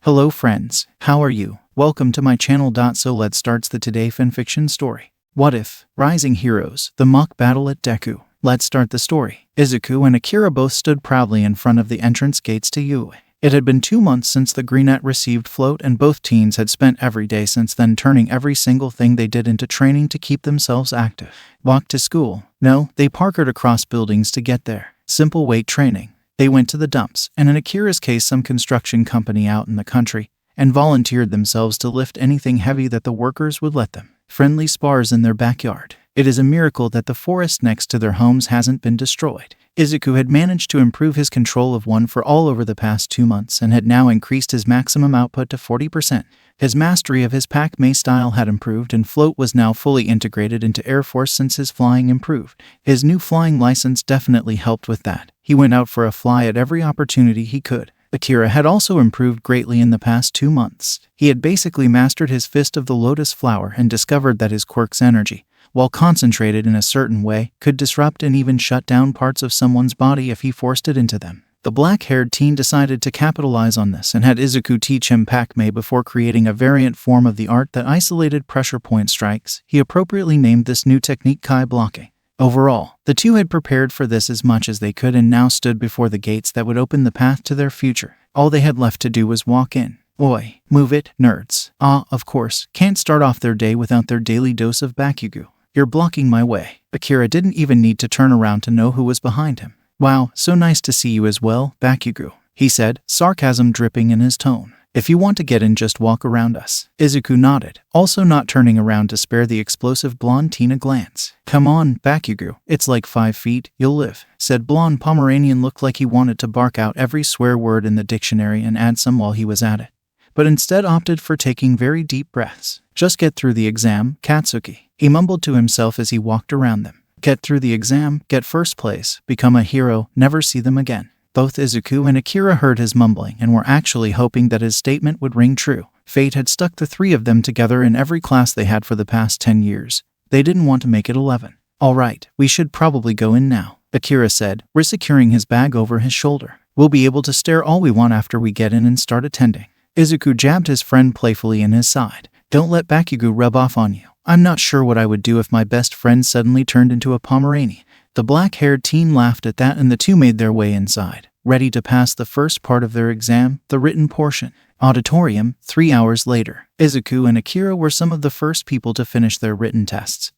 Hello friends, how are you? Welcome to my channel. So let's start the today fanfiction story. What if? Rising Heroes, the mock battle at Deku. Let's start the story. Izuku and Akira both stood proudly in front of the entrance gates to UA. It had been 2 months since the Greenette received float, and both teens had spent every day since then turning every single thing they did into training to keep themselves active. Walked to school? No, they parkoured across buildings to get there. Simple weight training. They went to the dumps, and in Akira's case some construction company out in the country, and volunteered themselves to lift anything heavy that the workers would let them. Friendly spars in their backyard. It is a miracle that the forest next to their homes hasn't been destroyed. Izuku had managed to improve his control of one for all over the past 2 months and had now increased his maximum output to 40%. His mastery of his Pac-Mei style had improved, and float was now fully integrated into Air Force since his flying improved. His new flying license definitely helped with that. He went out for a fly at every opportunity he could. Akira had also improved greatly in the past 2 months. He had basically mastered his Fist of the Lotus Flower and discovered that his quirk's energy, while concentrated in a certain way, could disrupt and even shut down parts of someone's body if he forced it into them. The black-haired teen decided to capitalize on this and had Izuku teach him Pac-Mei before creating a variant form of the art that isolated pressure point strikes. He appropriately named this new technique Kai blocking. Overall, the two had prepared for this as much as they could and now stood before the gates that would open the path to their future. All they had left to do was walk in. Oi, move it, nerds. Of course, can't start off their day without their daily dose of Bakugo. You're blocking my way. Akira didn't even need to turn around to know who was behind him. Wow, so nice to see you as well, Bakugo, he said, sarcasm dripping in his tone. If you want to get in, just walk around us. Izuku nodded, also not turning around to spare the explosive blonde teen a glance. Come on, Bakugo, it's like 5 feet, you'll live, said blonde Pomeranian. Looked like he wanted to bark out every swear word in the dictionary and add some while he was at it, but instead opted for taking very deep breaths. Just get through the exam, Katsuki, he mumbled to himself as he walked around them. Get through the exam, get first place, become a hero, never see them again. Both Izuku and Akira heard his mumbling and were actually hoping that his statement would ring true. Fate had stuck the 3 of them together in every class they had for the past 10 years. They didn't want to make it 11. All right, we should probably go in now, Akira said, resecuring his bag over his shoulder. We'll be able to stare all we want after we get in and start attending. Izuku jabbed his friend playfully in his side. Don't let Bakugo rub off on you. I'm not sure what I would do if my best friend suddenly turned into a Pomeranian. The black-haired teen laughed at that, and the two made their way inside, ready to pass the first part of their exam, the written portion. Auditorium, 3 hours later. Izuku and Akira were some of the first people to finish their written tests,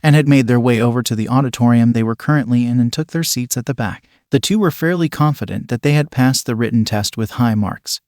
and had made their way over to the auditorium they were currently in and took their seats at the back. The two were fairly confident that they had passed the written test with high marks.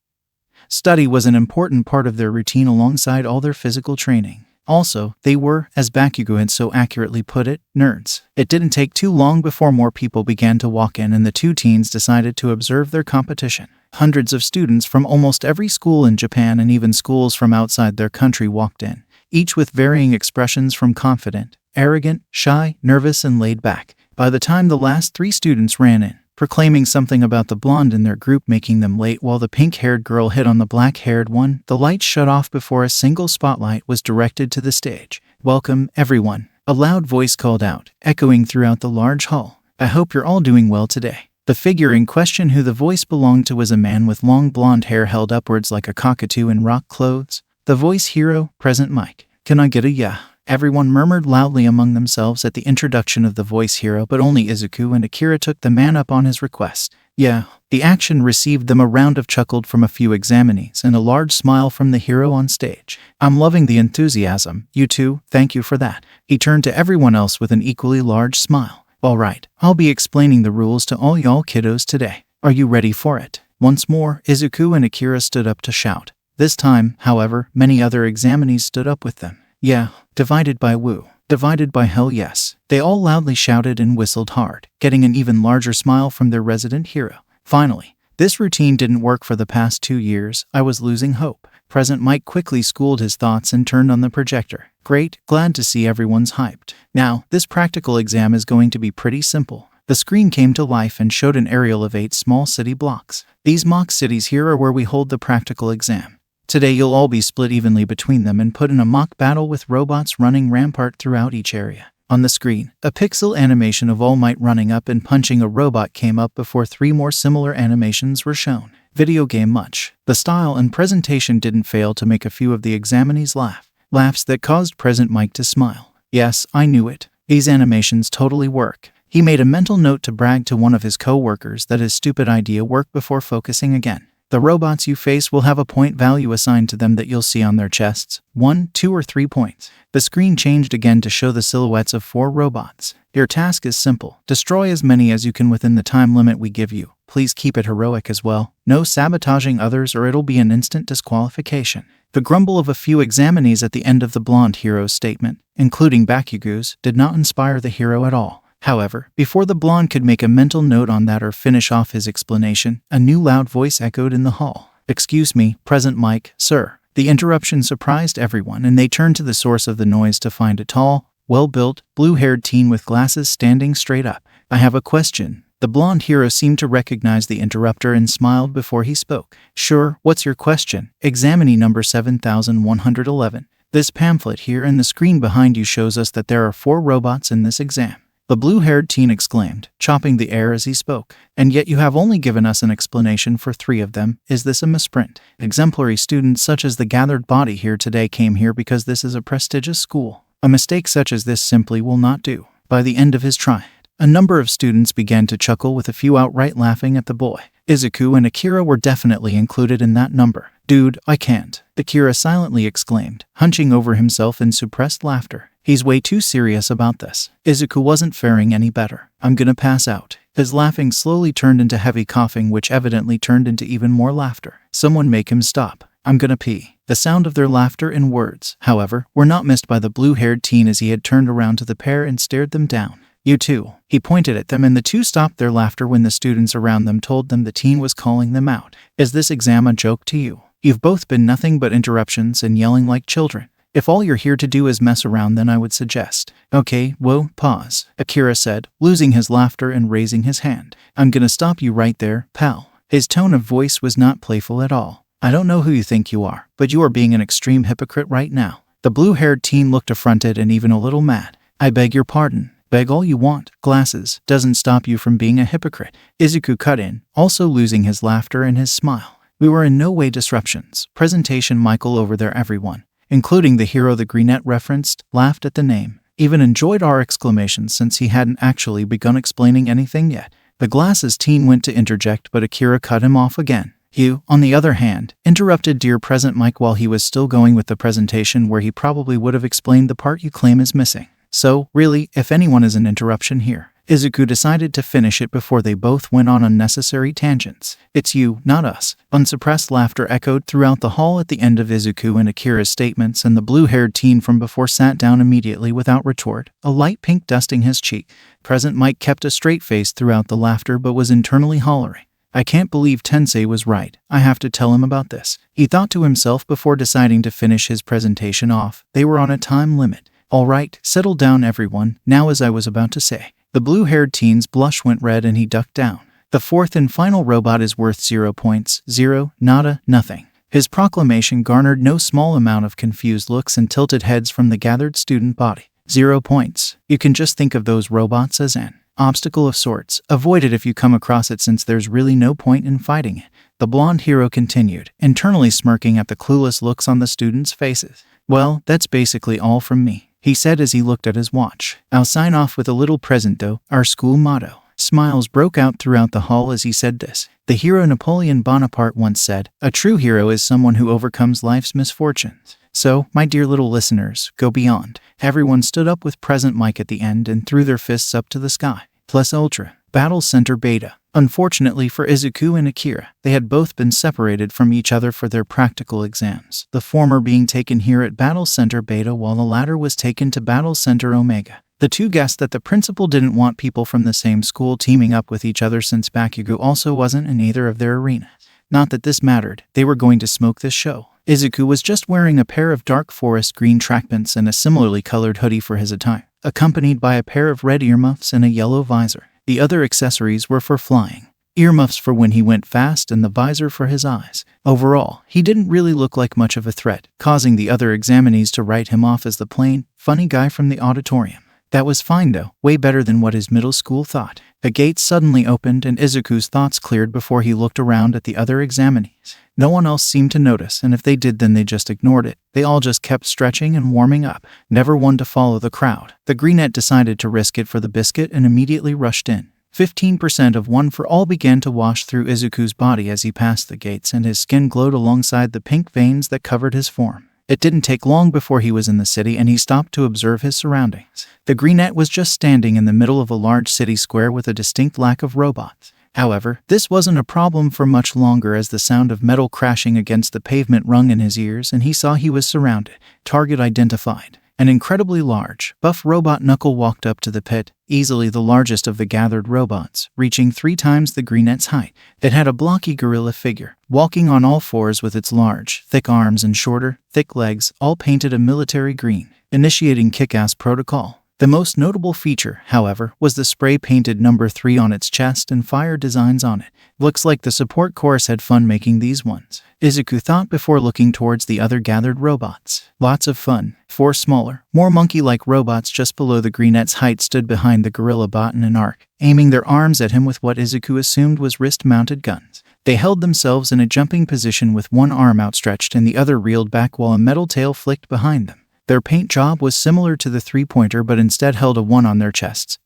Study was an important part of their routine alongside all their physical training. Also, they were, as Bakugo had so accurately put it, nerds. It didn't take too long before more people began to walk in, and the two teens decided to observe their competition. Hundreds of students from almost every school in Japan and even schools from outside their country walked in, each with varying expressions from confident, arrogant, shy, nervous, and laid back. By the time the last 3 students ran in, proclaiming something about the blonde in their group making them late while the pink-haired girl hit on the black-haired one, the lights shut off before a single spotlight was directed to the stage. Welcome, everyone, a loud voice called out, echoing throughout the large hall. I hope you're all doing well today. The figure in question who the voice belonged to was a man with long blonde hair held upwards like a cockatoo in rock clothes. The voice hero, present Mike. Can I get a yeah? Everyone murmured loudly among themselves at the introduction of the voice hero, but only Izuku and Akira took the man up on his request. Yeah. The action received them a round of chuckled from a few examinees and a large smile from the hero on stage. I'm loving the enthusiasm, you two, thank you for that. He turned to everyone else with an equally large smile. All right, I'll be explaining the rules to all y'all kiddos today. Are you ready for it? Once more, Izuku and Akira stood up to shout. This time, however, many other examinees stood up with them. Yeah, divided by woo. Divided by hell yes. They all loudly shouted and whistled hard, getting an even larger smile from their resident hero. Finally, this routine didn't work for the past 2 years. I was losing hope. Present Mike quickly schooled his thoughts and turned on the projector. Great, glad to see everyone's hyped. Now, this practical exam is going to be pretty simple. The screen came to life and showed an aerial of 8 small city blocks. These mock cities here are where we hold the practical exam. Today you'll all be split evenly between them and put in a mock battle with robots running rampart throughout each area. On the screen, a pixel animation of All Might running up and punching a robot came up before 3 more similar animations were shown. video game much. The style and presentation didn't fail to make a few of the examinees laugh. Laughs that caused President Mike to smile. Yes, I knew it. These animations totally work. He made a mental note to brag to one of his co-workers that his stupid idea worked before focusing again. The robots you face will have a point value assigned to them that you'll see on their chests. 1, 2, or 3 points. The screen changed again to show the silhouettes of 4 robots. Your task is simple. Destroy as many as you can within the time limit we give you. Please keep it heroic as well. No sabotaging others or it'll be an instant disqualification. The grumble of a few examinees at the end of the blonde hero's statement, including Bakugu's, did not inspire the hero at all. However, before the blonde could make a mental note on that or finish off his explanation, a new loud voice echoed in the hall. "Excuse me, President Mike, sir." The interruption surprised everyone and they turned to the source of the noise to find a tall, well-built, blue-haired teen with glasses standing straight up. "I have a question." The blonde hero seemed to recognize the interrupter and smiled before he spoke. "Sure, what's your question?" "Examinee number 7111. This pamphlet here and the screen behind you shows us that there are 4 robots in this exam." The blue-haired teen exclaimed, chopping the air as he spoke. "And yet you have only given us an explanation for 3 of them. Is this a misprint?" Exemplary students such as the gathered body here today came here because this is a prestigious school. A mistake such as this simply will not do. By the end of his triad, a number of students began to chuckle with a few outright laughing at the boy. Izuku and Akira were definitely included in that number. "Dude, I can't," Akira silently exclaimed, hunching over himself in suppressed laughter. "He's way too serious about this." Izuku wasn't faring any better. "I'm gonna pass out." His laughing slowly turned into heavy coughing, which evidently turned into even more laughter. "Someone make him stop. I'm gonna pee." The sound of their laughter and words, however, were not missed by the blue-haired teen as he had turned around to the pair and stared them down. "You two." He pointed at them and the two stopped their laughter when the students around them told them the teen was calling them out. "Is this exam a joke to you? You've both been nothing but interruptions and yelling like children. If all you're here to do is mess around, then I would suggest." "Okay, whoa, pause," Akira said, losing his laughter and raising his hand. "I'm gonna stop you right there, pal." His tone of voice was not playful at all. "I don't know who you think you are, but you are being an extreme hypocrite right now." The blue-haired teen looked affronted and even a little mad. "I beg your pardon." "Beg all you want. Glasses doesn't stop you from being a hypocrite." Izuku cut in, also losing his laughter and his smile. "We were in no way disruptions." Presentation Michael over there, everyone, including the hero the greenette referenced, laughed at the name, even enjoyed our exclamations since he hadn't actually begun explaining anything yet. The glasses teen went to interject, but Akira cut him off again. "You, on the other hand," interrupted dear President Mike while he was still going with the presentation where he probably would have explained the part you claim is missing. "So, really, if anyone is an interruption here." Izuku decided to finish it before they both went on unnecessary tangents. "It's you, not us." Unsuppressed laughter echoed throughout the hall at the end of Izuku and Akira's statements, and the blue-haired teen from before sat down immediately without retort, a light pink dusting his cheek. President Mike kept a straight face throughout the laughter but was internally hollering. "I can't believe Tensei was right. I have to tell him about this," he thought to himself before deciding to finish his presentation off. They were on a time limit. "All right, settle down everyone. Now, as I was about to say." The blue-haired teen's blush went red and he ducked down. "The 4th and final robot is worth 0 points. 0, nada, nothing." His proclamation garnered no small amount of confused looks and tilted heads from the gathered student body. 0 points. You can just think of those robots as an obstacle of sorts. Avoid it if you come across it, since there's really no point in fighting it. The blonde hero continued, internally smirking at the clueless looks on the students' faces. "Well, that's basically all from me," he said as he looked at his watch. "I'll sign off with a little present though, our school motto." Smiles broke out throughout the hall as he said this. The hero Napoleon Bonaparte once said, "A true hero is someone who overcomes life's misfortunes." So, my dear little listeners, go beyond. Everyone stood up with President Mike at the end and threw their fists up to the sky. Plus Ultra. Battle Center Beta. Unfortunately for Izuku and Akira, they had both been separated from each other for their practical exams, the former being taken here at Battle Center Beta while the latter was taken to Battle Center Omega. The two guessed that the principal didn't want people from the same school teaming up with each other since Bakugo also wasn't in either of their arenas. Not that this mattered, they were going to smoke this show. Izuku was just wearing a pair of dark forest green track pants and a similarly colored hoodie for his attire, accompanied by a pair of red earmuffs and a yellow visor. The other accessories were for flying. Earmuffs for when he went fast and the visor for his eyes. Overall, he didn't really look like much of a threat, causing the other examinees to write him off as the plain, funny guy from the auditorium. That was fine though, way better than what his middle school thought. A gate suddenly opened and Izuku's thoughts cleared before he looked around at the other examinees. No one else seemed to notice, and if they did then they just ignored it. They all just kept stretching and warming up, never one to follow the crowd. The greenette decided to risk it for the biscuit and immediately rushed in. 15% of one for all began to wash through Izuku's body as he passed the gates, and his skin glowed alongside the pink veins that covered his form. It didn't take long before he was in the city and he stopped to observe his surroundings. The greenette was just standing in the middle of a large city square with a distinct lack of robots. However, this wasn't a problem for much longer as the sound of metal crashing against the pavement rung in his ears and he saw he was surrounded. Target identified. An incredibly large, buff robot Knuckle walked up to the pit, easily the largest of the gathered robots, reaching 3 times the greenette's height. It had a blocky gorilla figure, walking on all fours with its large, thick arms and shorter, thick legs, all painted a military green, initiating kick-ass protocol. The most notable feature, however, was the spray-painted number 3 on its chest and fire designs on it. Looks like the support course had fun making these ones, Izuku thought before looking towards the other gathered robots. Lots of fun. 4 smaller, more monkey-like robots just below the greenette's height stood behind the gorilla bot in an arc, aiming their arms at him with what Izuku assumed was wrist-mounted guns. They held themselves in a jumping position with one arm outstretched and the other reeled back while a metal tail flicked behind them. Their paint job was similar to the 3-pointer but instead held a 1 on their chests.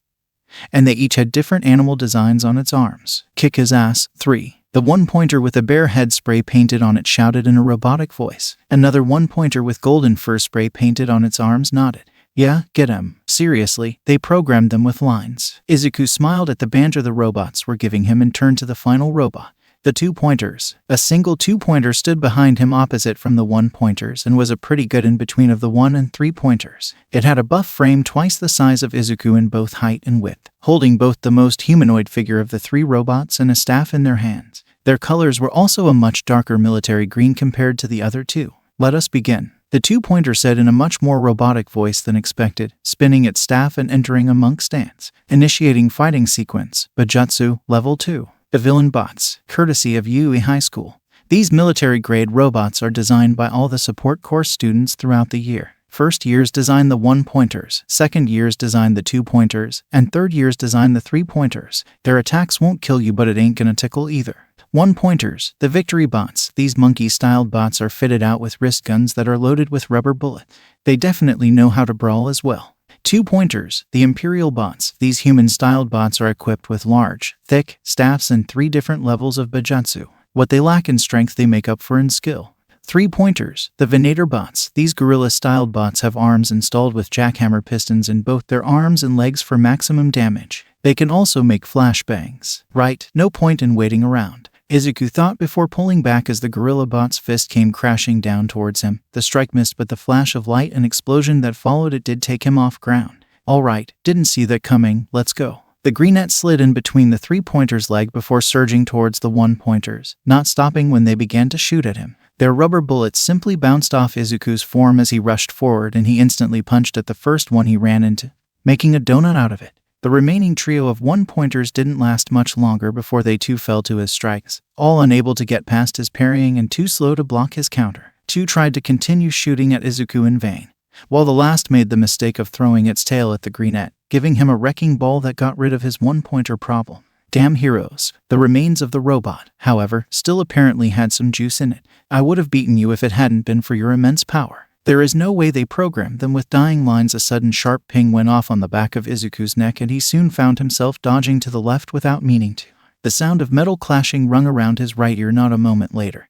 And they each had different animal designs on its arms. Kick his ass, 3. The 1-pointer with a bear head spray painted on it shouted in a robotic voice. Another 1-pointer with golden fur spray painted on its arms nodded. Yeah, get him. Seriously, they programmed them with lines. Izuku smiled at the banter the robots were giving him and turned to the final robot. The 2-pointers. A single 2-pointer stood behind him opposite from the 1-pointers and was a pretty good in-between of the 1 and 3-pointers. It had a buff frame twice the size of Izuku in both height and width, holding both the most humanoid figure of the 3 robots and a staff in their hands. Their colors were also a much darker military green compared to the other 2. Let us begin, the 2-pointer said in a much more robotic voice than expected, spinning its staff and entering a monk stance. Initiating fighting sequence, Bujutsu, level 2. The villain bots, courtesy of Yui High School. These military-grade robots are designed by all the support course students throughout the year. First years design the 1-pointers, second years design the 2-pointers, and third years design the 3-pointers. Their attacks won't kill you, but it ain't gonna tickle either. 1-pointers, the victory bots. These monkey-styled bots are fitted out with wrist guns that are loaded with rubber bullets. They definitely know how to brawl as well. 2-pointers, the Imperial bots. These human-styled bots are equipped with large, thick staffs and 3 different levels of Bujutsu. What they lack in strength they make up for in skill. 3-pointers, the Venator bots. These gorilla-styled bots have arms installed with jackhammer pistons in both their arms and legs for maximum damage. They can also make flashbangs. Right, no point in waiting around, Izuku thought before pulling back as the gorilla bot's fist came crashing down towards him. The strike missed, but the flash of light and explosion that followed it did take him off ground. Alright, didn't see that coming, let's go. The greenette slid in between the 3-pointer's leg before surging towards the 1-pointers, not stopping when they began to shoot at him. Their rubber bullets simply bounced off Izuku's form as he rushed forward, and he instantly punched at the first one he ran into, making a donut out of it. The remaining trio of 1-pointers didn't last much longer before they too fell to his strikes, all unable to get past his parrying and too slow to block his counter. 2 tried to continue shooting at Izuku in vain, while the last made the mistake of throwing its tail at the greenette, giving him a wrecking ball that got rid of his 1-pointer problem. Damn heroes. The remains of the robot, however, still apparently had some juice in it. I would have beaten you if it hadn't been for your immense power. There is no way they programmed them with dying lines. A sudden sharp ping went off on the back of Izuku's neck and he soon found himself dodging to the left without meaning to. The sound of metal clashing rung around his right ear not a moment later,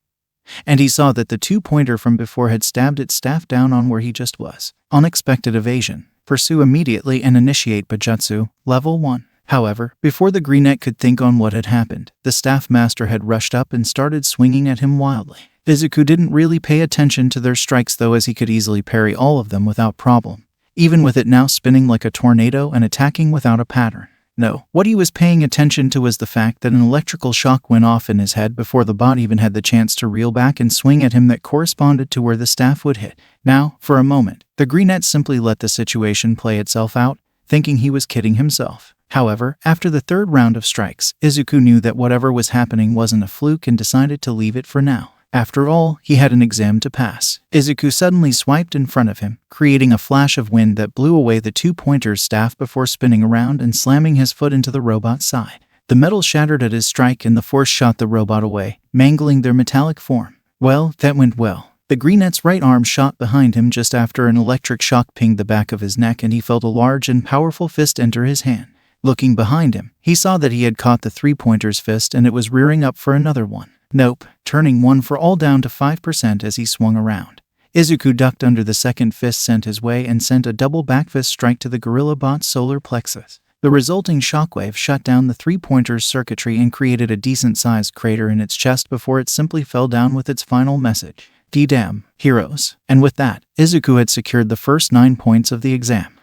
and he saw that the 2-pointer from before had stabbed its staff down on where he just was. Unexpected evasion. Pursue immediately and initiate Bujutsu, level 1. However, before the greenette could think on what had happened, the staff master had rushed up and started swinging at him wildly. Izuku didn't really pay attention to their strikes though, as he could easily parry all of them without problem, even with it now spinning like a tornado and attacking without a pattern. No, what he was paying attention to was the fact that an electrical shock went off in his head before the bot even had the chance to reel back and swing at him that corresponded to where the staff would hit. Now, for a moment, the greenette simply let the situation play itself out, thinking he was kidding himself. However, after the 3rd round of strikes, Izuku knew that whatever was happening wasn't a fluke and decided to leave it for now. After all, he had an exam to pass. Izuku suddenly swiped in front of him, creating a flash of wind that blew away the two-pointer's staff before spinning around and slamming his foot into the robot's side. The metal shattered at his strike and the force shot the robot away, mangling their metallic form. Well, that went well. The greenette's right arm shot behind him just after an electric shock pinged the back of his neck and he felt a large and powerful fist enter his hand. Looking behind him, he saw that he had caught the three-pointer's fist and it was rearing up for another one. Nope, turning one for all down to 5% as he swung around. Izuku ducked under the second fist sent his way and sent a double backfist strike to the gorilla bot's solar plexus. The resulting shockwave shut down the three-pointer's circuitry and created a decent-sized crater in its chest before it simply fell down with its final message. D-damn, heroes. And with that, Izuku had secured the first 9 points of the exam.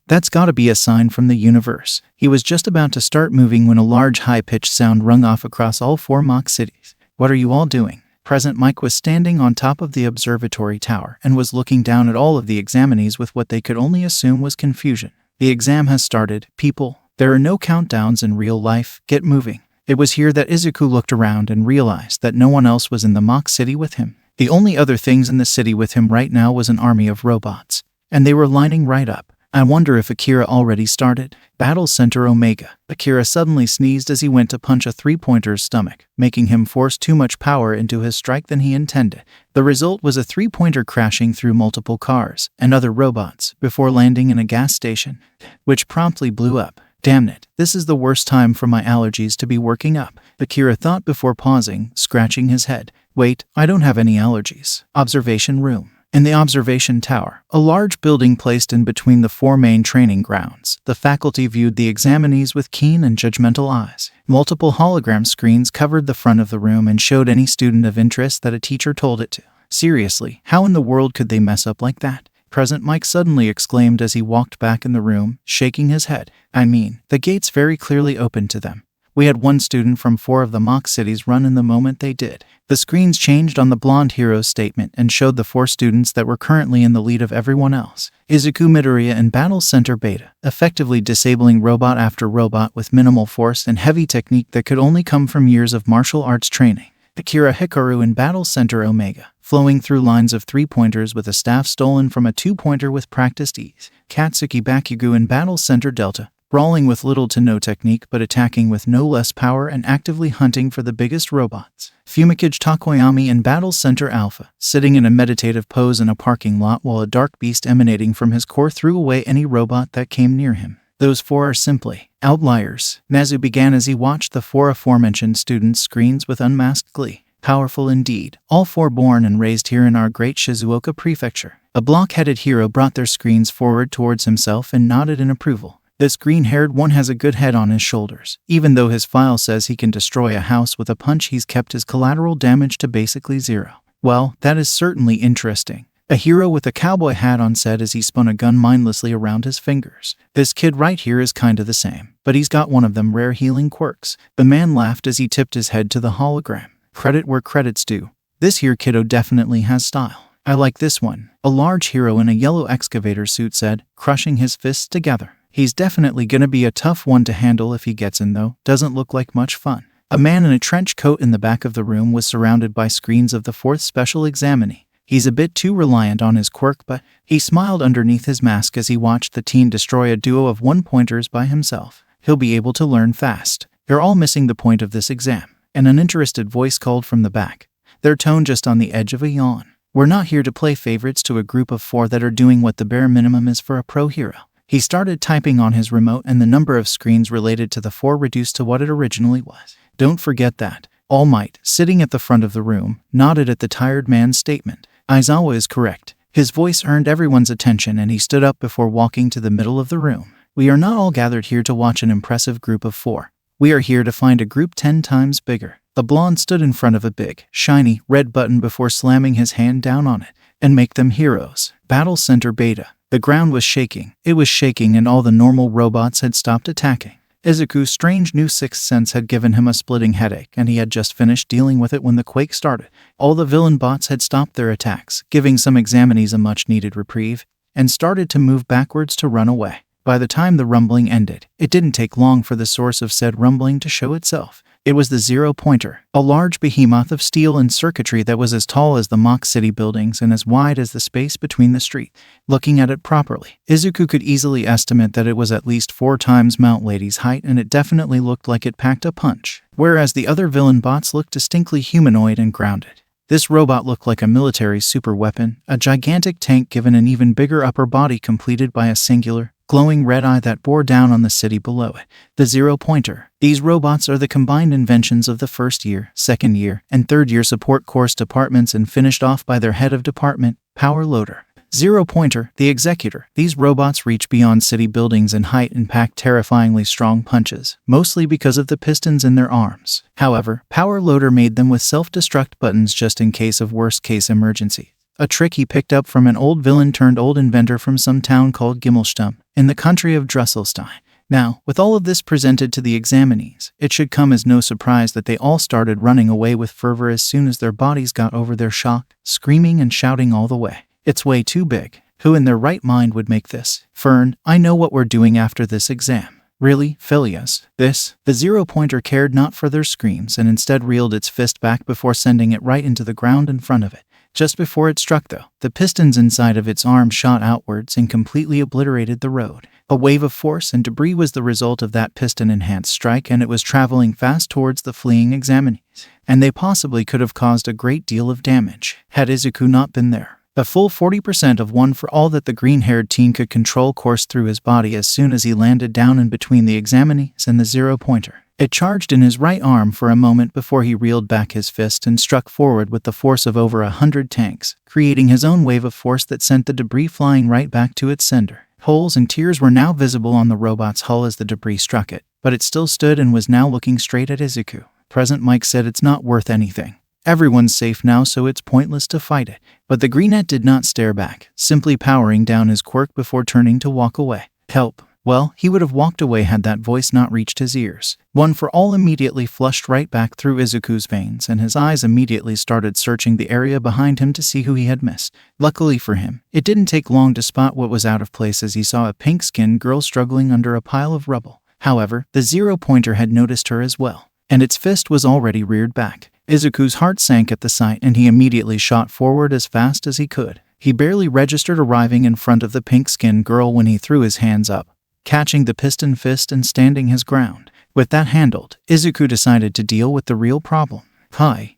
That's gotta be a sign from the universe. He was just about to start moving when a large high-pitched sound rung off across all 4 mock cities. What are you all doing? President Mike was standing on top of the observatory tower and was looking down at all of the examinees with what they could only assume was confusion. The exam has started, people. There are no countdowns in real life. Get moving. It was here that Izuku looked around and realized that no one else was in the mock city with him. The only other things in the city with him right now was an army of robots. And they were lining right up. I wonder if Akira already started. Battle Center Omega. Akira suddenly sneezed as he went to punch a three-pointer's stomach, making him force too much power into his strike than he intended. The result was a three-pointer crashing through multiple cars and other robots before landing in a gas station, which promptly blew up. Damn it, this is the worst time for my allergies to be working up, Akira thought before pausing, scratching his head. Wait, I don't have any allergies. Observation room. In the observation tower, a large building placed in between the 4 main training grounds, the faculty viewed the examinees with keen and judgmental eyes. Multiple hologram screens covered the front of the room and showed any student of interest that a teacher told it to. Seriously, how in the world could they mess up like that? President Mike suddenly exclaimed as he walked back in the room, shaking his head. I mean, the gates very clearly opened to them. We had 1 student from 4 of the mock cities run in the moment they did. The screens changed on the blonde hero's statement and showed the 4 students that were currently in the lead of everyone else. Izuku Midoriya and Battle Center Beta, effectively disabling robot after robot with minimal force and heavy technique that could only come from years of martial arts training. Akira Hikaru in Battle Center Omega, flowing through lines of three-pointers with a staff stolen from a two-pointer with practiced ease. Katsuki Bakugo in Battle Center Delta, brawling with little to no technique but attacking with no less power and actively hunting for the biggest robots. Fumikage Takoyami in Battle Center Alpha, sitting in a meditative pose in a parking lot while a dark beast emanating from his core threw away any robot that came near him. Those 4 are simply outliers, Nazu began as he watched the 4 aforementioned students' screens with unmasked glee. Powerful indeed, all 4 born and raised here in our great Shizuoka prefecture. A block-headed hero brought their screens forward towards himself and nodded in approval. This green-haired one has a good head on his shoulders. Even though his file says he can destroy a house with a punch, he's kept his collateral damage to basically 0. Well, that is certainly interesting. A hero with a cowboy hat on said as he spun a gun mindlessly around his fingers. This kid right here is kinda the same, but he's got one of them rare healing quirks. The man laughed as he tipped his head to the hologram. Credit where credit's due. This here kiddo definitely has style. I like this one. A large hero in a yellow excavator suit said, crushing his fists together. He's definitely gonna be a tough one to handle if he gets in though. Doesn't look like much fun. A man in a trench coat in the back of the room was surrounded by screens of the 4th special examinee. He's a bit too reliant on his quirk, but he smiled underneath his mask as he watched the teen destroy a duo of one-pointers by himself. He'll be able to learn fast. You're all missing the point of this exam. An uninterested voice called from the back, their tone just on the edge of a yawn. We're not here to play favorites to a group of 4 that are doing what the bare minimum is for a pro hero. He started typing on his remote and the number of screens related to the 4 reduced to what it originally was. Don't forget that. All Might, sitting at the front of the room, nodded at the tired man's statement. Aizawa is correct. His voice earned everyone's attention and he stood up before walking to the middle of the room. We are not all gathered here to watch an impressive group of 4. We are here to find a group 10 times bigger. The blonde stood in front of a big, shiny, red button before slamming his hand down on it. And make them heroes. Battle Center Beta. The ground was shaking. It was shaking and all the normal robots had stopped attacking. Izuku's strange new sixth sense had given him a splitting headache and he had just finished dealing with it when the quake started. All the villain bots had stopped their attacks, giving some examinees a much-needed reprieve, and started to move backwards to run away. By the time the rumbling ended, it didn't take long for the source of said rumbling to show itself. It was the zero-pointer, a large behemoth of steel and circuitry that was as tall as the mock city buildings and as wide as the space between the streets. Looking at it properly, Izuku could easily estimate that it was at least 4 times Mount Lady's height, and it definitely looked like it packed a punch, whereas the other villain bots looked distinctly humanoid and grounded. This robot looked like a military superweapon, a gigantic tank given an even bigger upper body completed by a singular, glowing red eye that bore down on the city below it. The zero-pointer. These robots are the combined inventions of the first year, second year, and third year support course departments and finished off by their head of department, Power Loader. Zero-pointer, the executor. These robots reach beyond city buildings in height and pack terrifyingly strong punches, mostly because of the pistons in their arms. However, Power Loader made them with self-destruct buttons just in case of worst-case emergency. A trick he picked up from an old villain turned old inventor from some town called Gimmelsturm, in the country of Dresselstein. Now, with all of this presented to the examinees, it should come as no surprise that they all started running away with fervor as soon as their bodies got over their shock, screaming and shouting all the way. It's way too big. Who in their right mind would make this? Fern, I know what we're doing after this exam. Really, Phileas? This? The zero-pointer cared not for their screams and instead reeled its fist back before sending it right into the ground in front of it. Just before it struck, though, the pistons inside of its arm shot outwards and completely obliterated the road. A wave of force and debris was the result of that piston-enhanced strike, and it was traveling fast towards the fleeing examinees. And they possibly could have caused a great deal of damage, had Izuku not been there. A full 40% of one for all that the green-haired teen could control coursed through his body as soon as he landed down in between the examinees and the zero-pointer. It charged in his right arm for a moment before he reeled back his fist and struck forward with the force of over 100 tanks, creating his own wave of force that sent the debris flying right back to its sender. Holes and tears were now visible on the robot's hull as the debris struck it, but it still stood and was now looking straight at Izuku. Present Mike said it's not worth anything. Everyone's safe now, so it's pointless to fight it. But the greenette did not stare back, simply powering down his quirk before turning to walk away. Help. Well, he would have walked away had that voice not reached his ears. One for all immediately flushed right back through Izuku's veins, and his eyes immediately started searching the area behind him to see who he had missed. Luckily for him, it didn't take long to spot what was out of place as he saw a pink-skinned girl struggling under a pile of rubble. However, the zero-pointer had noticed her as well, and its fist was already reared back. Izuku's heart sank at the sight, and he immediately shot forward as fast as he could. He barely registered arriving in front of the pink-skinned girl when he threw his hands up, catching the piston fist and standing his ground. With that handled, Izuku decided to deal with the real problem.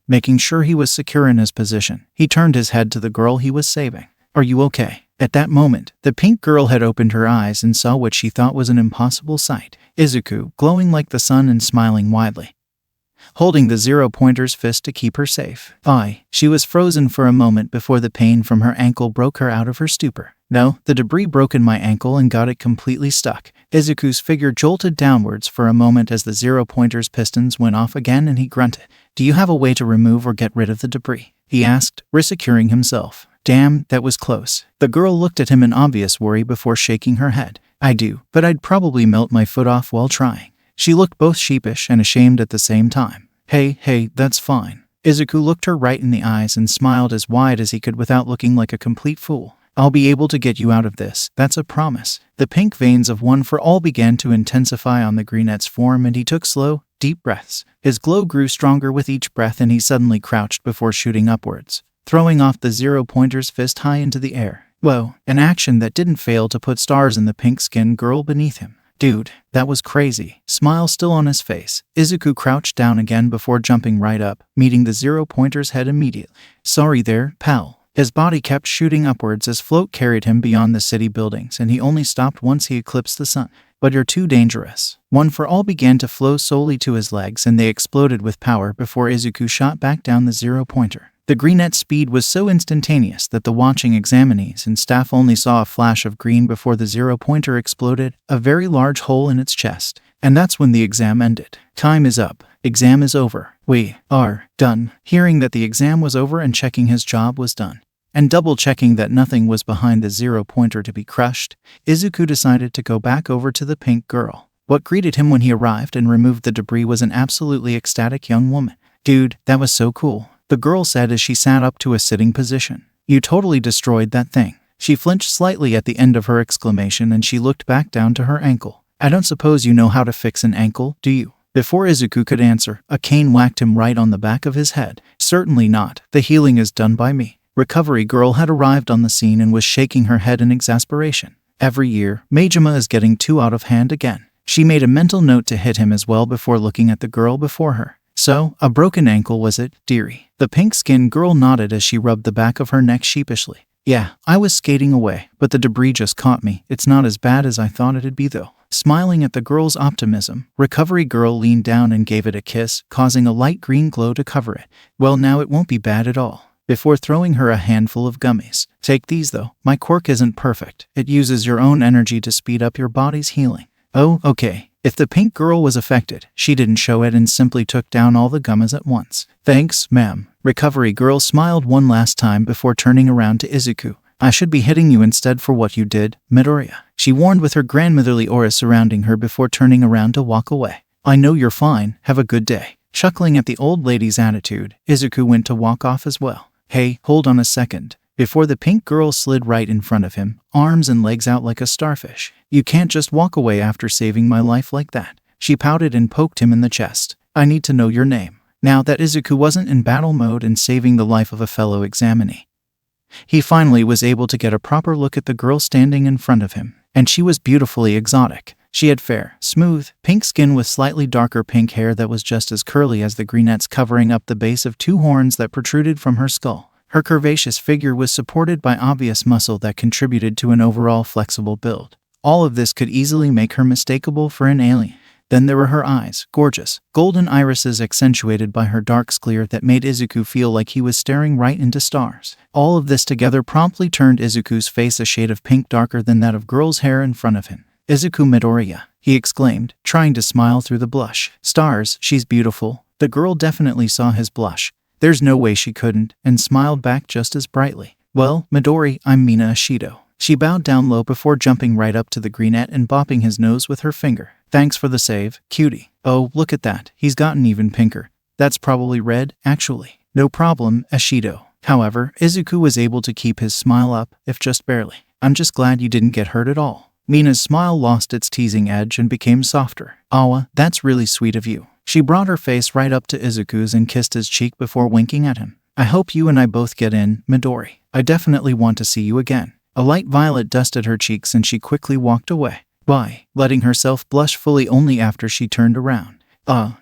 Making sure he was secure in his position, he turned his head to the girl he was saving. Are you okay? At that moment, the pink girl had opened her eyes and saw what she thought was an impossible sight. Izuku, glowing like the sun and smiling widely, holding the zero-pointer's fist to keep her safe. She was frozen for a moment before the pain from her ankle broke her out of her stupor. No, the debris broke in my ankle and got it completely stuck. Izuku's figure jolted downwards for a moment as the zero-pointer's pistons went off again, and he grunted. Do you have a way to remove or get rid of the debris? He asked, resecuring himself. Damn, that was close. The girl looked at him in obvious worry before shaking her head. I do, but I'd probably melt my foot off while trying. She looked both sheepish and ashamed at the same time. Hey, that's fine. Izuku looked her right in the eyes and smiled as wide as he could without looking like a complete fool. I'll be able to get you out of this, that's a promise. The pink veins of One for All began to intensify on the greenette's form, and he took slow, deep breaths. His glow grew stronger with each breath, and he suddenly crouched before shooting upwards, throwing off the zero-pointer's fist high into the air. Whoa, an action that didn't fail to put stars in the pink-skinned girl beneath him. Dude, that was crazy. Smile still on his face, Izuku crouched down again before jumping right up, meeting the zero-pointer's head immediately. Sorry there, pal. His body kept shooting upwards as float carried him beyond the city buildings, and he only stopped once he eclipsed the sun. But you're too dangerous. One for All began to flow solely to his legs, and they exploded with power before Izuku shot back down the zero-pointer. The greenette's speed was so instantaneous that the watching examinees and staff only saw a flash of green before the zero-pointer exploded, a very large hole in its chest. And that's when the exam ended. Time is up. Exam is over. We are done. Hearing that the exam was over and checking his job was done, and double-checking that nothing was behind the zero-pointer to be crushed, Izuku decided to go back over to the pink girl. What greeted him when he arrived and removed the debris was an absolutely ecstatic young woman. Dude, that was so cool, the girl said as she sat up to a sitting position. You totally destroyed that thing. She flinched slightly at the end of her exclamation and she looked back down to her ankle. I don't suppose you know how to fix an ankle, do you? Before Izuku could answer, a cane whacked him right on the back of his head. Certainly not. The healing is done by me. Recovery Girl had arrived on the scene and was shaking her head in exasperation. Every year, Majima is getting too out of hand again. She made a mental note to hit him as well before looking at the girl before her. So, a broken ankle was it, dearie? The pink-skinned girl nodded as she rubbed the back of her neck sheepishly. Yeah, I was skating away, but the debris just caught me. It's not as bad as I thought it'd be though. Smiling at the girl's optimism, Recovery Girl leaned down and gave it a kiss, causing a light green glow to cover it. Well, now it won't be bad at all. Before throwing her a handful of gummies. Take these though, my quirk isn't perfect. It uses your own energy to speed up your body's healing. Oh, okay. If the pink girl was affected, she didn't show it and simply took down all the gummies at once. Thanks, ma'am. Recovery Girl smiled one last time before turning around to Izuku. I should be hitting you instead for what you did, Midoriya. She warned with her grandmotherly aura surrounding her before turning around to walk away. I know you're fine. Have a good day. Chuckling at the old lady's attitude, Izuku went to walk off as well. Hey, hold on a second. Before the pink girl slid right in front of him, arms and legs out like a starfish. You can't just walk away after saving my life like that. She pouted and poked him in the chest. I need to know your name. Now that Izuku wasn't in battle mode and saving the life of a fellow examinee, he finally was able to get a proper look at the girl standing in front of him, and she was beautifully exotic. She had fair, smooth, pink skin with slightly darker pink hair that was just as curly as the greenettes covering up the base of two horns that protruded from her skull. Her curvaceous figure was supported by obvious muscle that contributed to an overall flexible build. All of this could easily make her mistakable for an alien. Then there were her eyes, gorgeous, golden irises accentuated by her dark sclere that made Izuku feel like he was staring right into stars. All of this together promptly turned Izuku's face a shade of pink darker than that of girl's hair in front of him. Izuku Midoriya, he exclaimed, trying to smile through the blush. Stars, she's beautiful. The girl definitely saw his blush. There's no way she couldn't, and smiled back just as brightly. Well, Midori, I'm Mina Ashido. She bowed down low before jumping right up to the greenette and bopping his nose with her finger. Thanks for the save, cutie. Oh, look at that. He's gotten even pinker. That's probably red, actually. No problem, Ashido. However, Izuku was able to keep his smile up, if just barely. I'm just glad you didn't get hurt at all. Mina's smile lost its teasing edge and became softer. Awa, that's really sweet of you. She brought her face right up to Izuku's and kissed his cheek before winking at him. I hope you and I both get in, Midori. I definitely want to see you again. A light violet dusted her cheeks and she quickly walked away. Bye, letting herself blush fully only after she turned around.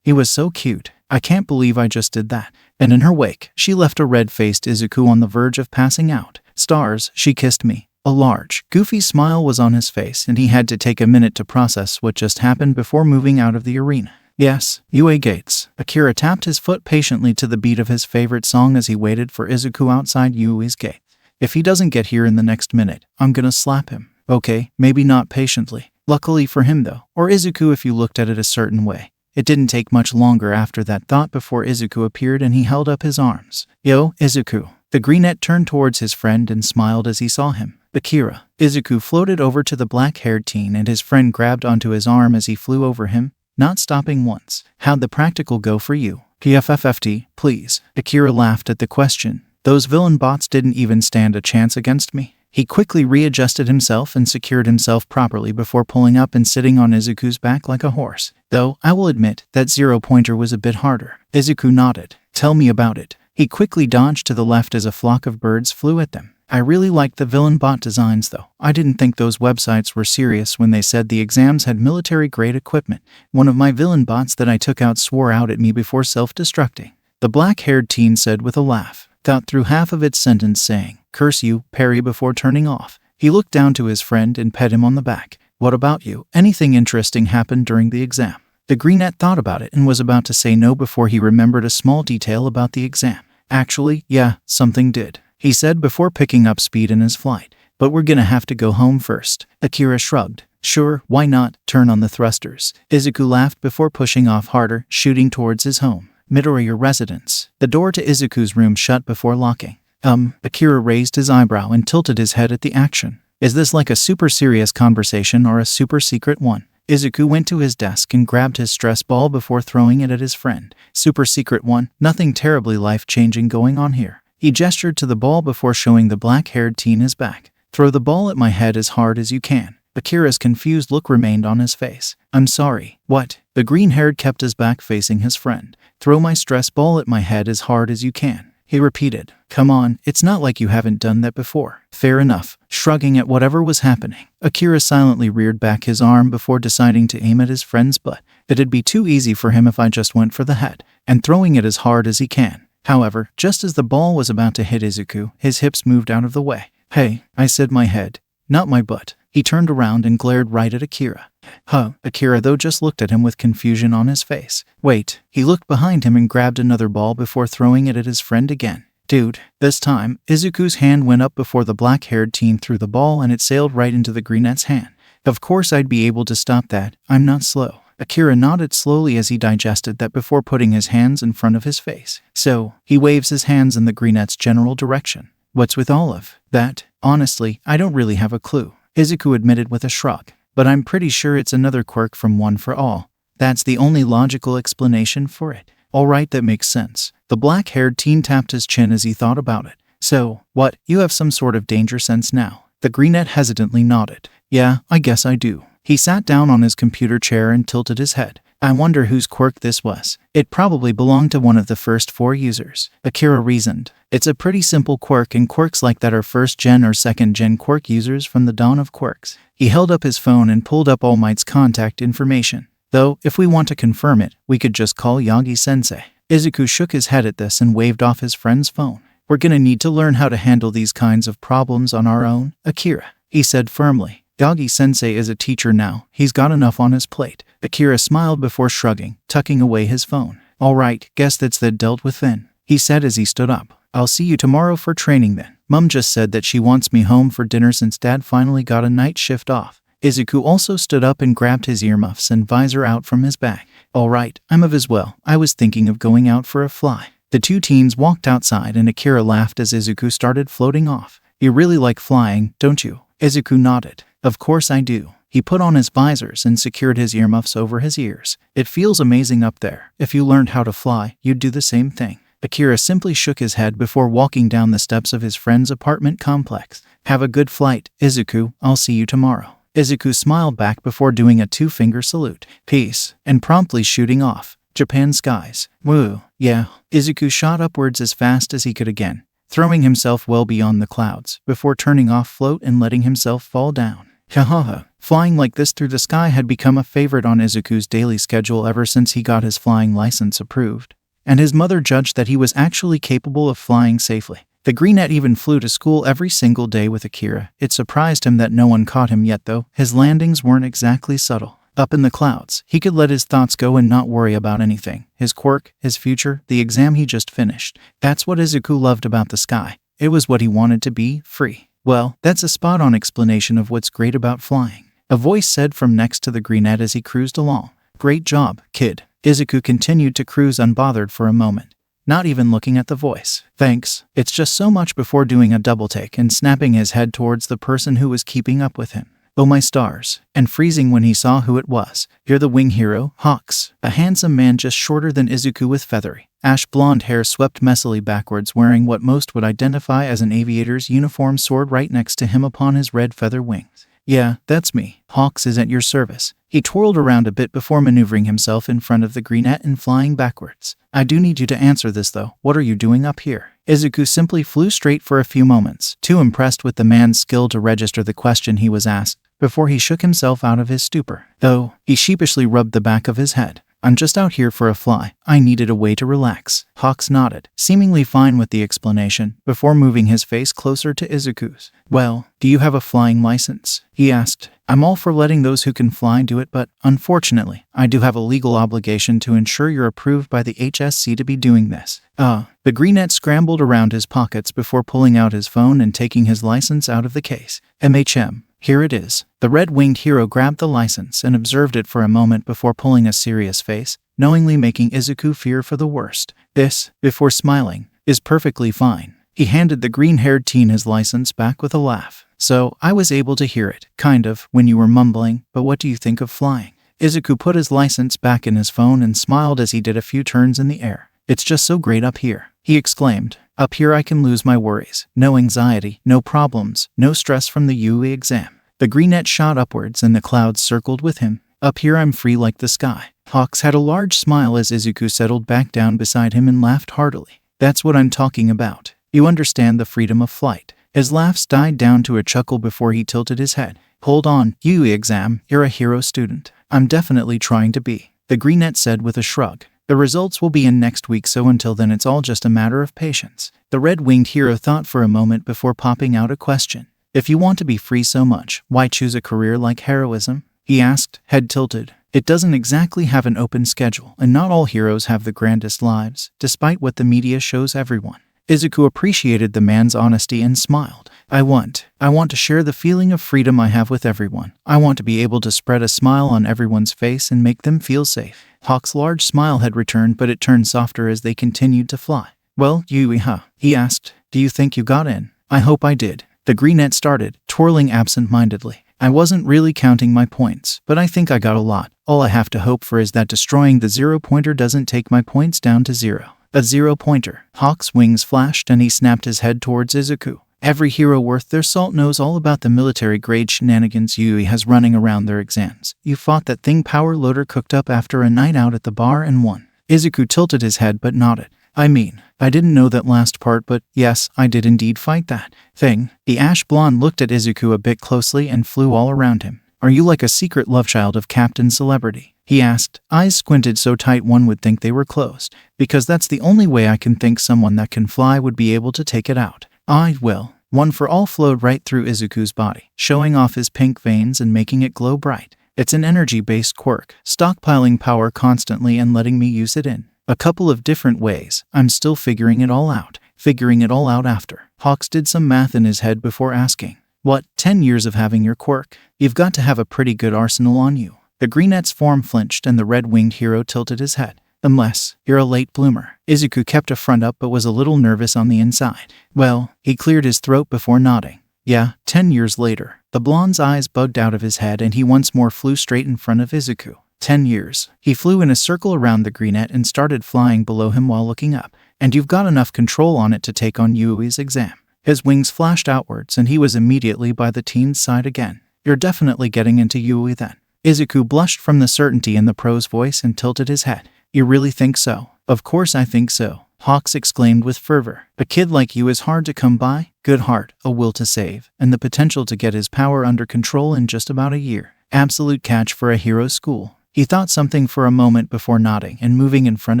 He was so cute. I can't believe I just did that. And in her wake, she left a red-faced Izuku on the verge of passing out. Stars, she kissed me. A large, goofy smile was on his face and he had to take a minute to process what just happened before moving out of the arena. Yes, UA Gates. Akira tapped his foot patiently to the beat of his favorite song as he waited for Izuku outside UA's gate. If he doesn't get here in the next minute, I'm gonna slap him. Okay, maybe not patiently. Luckily for him though, or Izuku if you looked at it a certain way. It didn't take much longer after that thought before Izuku appeared and he held up his arms. Yo, Izuku. The greenette turned towards his friend and smiled as he saw him. Akira. Izuku floated over to the black-haired teen and his friend grabbed onto his arm as he flew over him, not stopping once. How'd the practical go for you? PFFFT, please. Akira laughed at the question. Those villain bots didn't even stand a chance against me. He quickly readjusted himself and secured himself properly before pulling up and sitting on Izuku's back like a horse. Though, I will admit, that zero-pointer was a bit harder. Izuku nodded. Tell me about it. He quickly dodged to the left as a flock of birds flew at them. I really liked the villain bot designs though. I didn't think those websites were serious when they said the exams had military-grade equipment. One of my villain bots that I took out swore out at me before self-destructing. The black-haired teen said with a laugh. Thought through half of its sentence saying, curse you, Perry, before turning off. He looked down to his friend and pet him on the back. What about you? Anything interesting happened during the exam? The greenette thought about it and was about to say no before he remembered a small detail about the exam. Actually, yeah, something did. He said before picking up speed in his flight. But we're gonna have to go home first. Akira shrugged. Sure, why not? Turn on the thrusters. Izuku laughed before pushing off harder, shooting towards his home. Midoriya residence. The door to Izuku's room shut before locking. Akira raised his eyebrow and tilted his head at the action. Is this like a super serious conversation or a super secret one? Izuku went to his desk and grabbed his stress ball before throwing it at his friend. Super secret one, nothing terribly life-changing going on here. He gestured to the ball before showing the black-haired teen his back. Throw the ball at my head as hard as you can. Akira's confused look remained on his face. I'm sorry. What? The green-haired kept his back facing his friend. Throw my stress ball at my head as hard as you can, he repeated. Come on, it's not like you haven't done that before. Fair enough. Shrugging at whatever was happening, Akira silently reared back his arm before deciding to aim at his friend's butt. It'd be too easy for him if I just went for the head, and throwing it as hard as he can. However, just as the ball was about to hit Izuku, his hips moved out of the way. Hey, I said my head, not my butt. He turned around and glared right at Akira. Huh, Akira though just looked at him with confusion on his face. Wait, he looked behind him and grabbed another ball before throwing it at his friend again. Dude, this time, Izuku's hand went up before the black-haired teen threw the ball and it sailed right into the greenette's hand. Of course I'd be able to stop that, I'm not slow. Akira nodded slowly as he digested that before putting his hands in front of his face. So, he waves his hands in the greenette's general direction. What's with all of that? Honestly, I don't really have a clue, Izuku admitted with a shrug. But I'm pretty sure it's another quirk from One for All. That's the only logical explanation for it. Alright, that makes sense. The black-haired teen tapped his chin as he thought about it. So, what, you have some sort of danger sense now? The greenette hesitantly nodded. Yeah, I guess I do. He sat down on his computer chair and tilted his head. I wonder whose quirk this was. It probably belonged to one of the first 4 users, Akira reasoned. It's a pretty simple quirk, and quirks like that are 1st gen or 2nd gen quirk users from the dawn of quirks. He held up his phone and pulled up All Might's contact information. Though, if we want to confirm it, we could just call Yagi-sensei. Izuku shook his head at this and waved off his friend's phone. We're gonna need to learn how to handle these kinds of problems on our own, Akira, he said firmly. Yagi-sensei is a teacher now. He's got enough on his plate. Akira smiled before shrugging, tucking away his phone. Alright, guess that's that dealt with then, he said as he stood up. I'll see you tomorrow for training then. Mum just said that she wants me home for dinner since Dad finally got a night shift off. Izuku also stood up and grabbed his earmuffs and visor out from his bag. Alright, I'm of as well. I was thinking of going out for a fly. The 2 teens walked outside and Akira laughed as Izuku started floating off. You really like flying, don't you? Izuku nodded. Of course I do. He put on his visors and secured his earmuffs over his ears. It feels amazing up there. If you learned how to fly, you'd do the same thing. Akira simply shook his head before walking down the steps of his friend's apartment complex. Have a good flight, Izuku. I'll see you tomorrow. Izuku smiled back before doing a 2-finger salute. Peace. And promptly shooting off. Japan skies. Woo. Yeah. Izuku shot upwards as fast as he could again, throwing himself well beyond the clouds, before turning off float and letting himself fall down. Hahaha. Flying like this through the sky had become a favorite on Izuku's daily schedule ever since he got his flying license approved, and his mother judged that he was actually capable of flying safely. The greenette even flew to school every single day with Akira. It surprised him that no one caught him yet though. His landings weren't exactly subtle. Up in the clouds, he could let his thoughts go and not worry about anything. His quirk, his future, the exam he just finished. That's what Izuku loved about the sky. It was what he wanted to be, free. Well, that's a spot-on explanation of what's great about flying, a voice said from next to the greenette as he cruised along. Great job, kid. Izuku continued to cruise unbothered for a moment, not even looking at the voice. Thanks. It's just so much before doing a double take and snapping his head towards the person who was keeping up with him. Oh my stars. And freezing when he saw who it was. You're the wing hero, Hawks. A handsome man just shorter than Izuku with feathery, ash-blonde hair swept messily backwards, wearing what most would identify as an aviator's uniform, soared right next to him upon his red feather wings. Yeah, that's me. Hawks is at your service. He twirled around a bit before maneuvering himself in front of the greenette and flying backwards. I do need you to answer this though. What are you doing up here? Izuku simply flew straight for a few moments, too impressed with the man's skill to register the question he was asked, before he shook himself out of his stupor. Though, he sheepishly rubbed the back of his head. I'm just out here for a fly. I needed a way to relax. Hawks nodded, seemingly fine with the explanation, before moving his face closer to Izuku's. Well, do you have a flying license? He asked. I'm all for letting those who can fly do it, but, unfortunately, I do have a legal obligation to ensure you're approved by the HSC to be doing this. The greenette scrambled around his pockets before pulling out his phone and taking his license out of the case. MHM. Here it is. The red-winged hero grabbed the license and observed it for a moment before pulling a serious face, knowingly making Izuku fear for the worst. This, before smiling, is perfectly fine. He handed the green-haired teen his license back with a laugh. So, I was able to hear it, kind of, when you were mumbling, but what do you think of flying? Izuku put his license back in his phone and smiled as he did a few turns in the air. It's just so great up here, he exclaimed. Up here I can lose my worries. No anxiety, no problems, no stress from the UE exam. The greenette shot upwards and the clouds circled with him. Up here I'm free like the sky. Hawks had a large smile as Izuku settled back down beside him and laughed heartily. That's what I'm talking about. You understand the freedom of flight. His laughs died down to a chuckle before he tilted his head. Hold on, UE exam, you're a hero student. I'm definitely trying to be, the greenette said with a shrug. The results will be in next week, so until then it's all just a matter of patience. The red-winged hero thought for a moment before popping out a question. If you want to be free so much, why choose a career like heroism? He asked, head tilted. It doesn't exactly have an open schedule, and not all heroes have the grandest lives, despite what the media shows everyone. Izuku appreciated the man's honesty and smiled. I want to share the feeling of freedom I have with everyone. I want to be able to spread a smile on everyone's face and make them feel safe. Hawk's large smile had returned, but it turned softer as they continued to fly. Well, he asked. Do you think you got in? I hope I did. The greenette started, twirling absent-mindedly. I wasn't really counting my points, but I think I got a lot. All I have to hope for is that destroying the zero-pointer doesn't take my points down to zero. A zero-pointer. Hawk's wings flashed and he snapped his head towards Izuku. Every hero worth their salt knows all about the military-grade shenanigans Yui has running around their exams. You fought that thing Power Loader cooked up after a night out at the bar and won. Izuku tilted his head but nodded. I mean, I didn't know that last part, but yes, I did indeed fight that thing. The ash blonde looked at Izuku a bit closely and flew all around him. Are you like a secret love child of Captain Celebrity? He asked, eyes squinted so tight one would think they were closed. Because that's the only way I can think someone that can fly would be able to take it out. I will. One for all flowed right through Izuku's body, showing off his pink veins and making it glow bright. It's an energy-based quirk, stockpiling power constantly and letting me use it in a couple of different ways. I'm still figuring it all out. After. Hawks did some math in his head before asking, what, 10 years of having your quirk? You've got to have a pretty good arsenal on you. The greenette's form flinched and the red-winged hero tilted his head. Unless you're a late bloomer. Izuku kept a front up but was a little nervous on the inside. Well, he cleared his throat before nodding. Yeah, 10 years later. The blonde's eyes bugged out of his head and he once more flew straight in front of Izuku. 10 years. He flew in a circle around the greenette and started flying below him while looking up. And you've got enough control on it to take on Yui's exam. His wings flashed outwards and he was immediately by the teen's side again. You're definitely getting into Yui then. Izuku blushed from the certainty in the pro's voice and tilted his head. You really think so? Of course I think so, Hawks exclaimed with fervor. A kid like you is hard to come by. Good heart, a will to save, and the potential to get his power under control in just about a year. Absolute catch for a hero school. He thought something for a moment before nodding and moving in front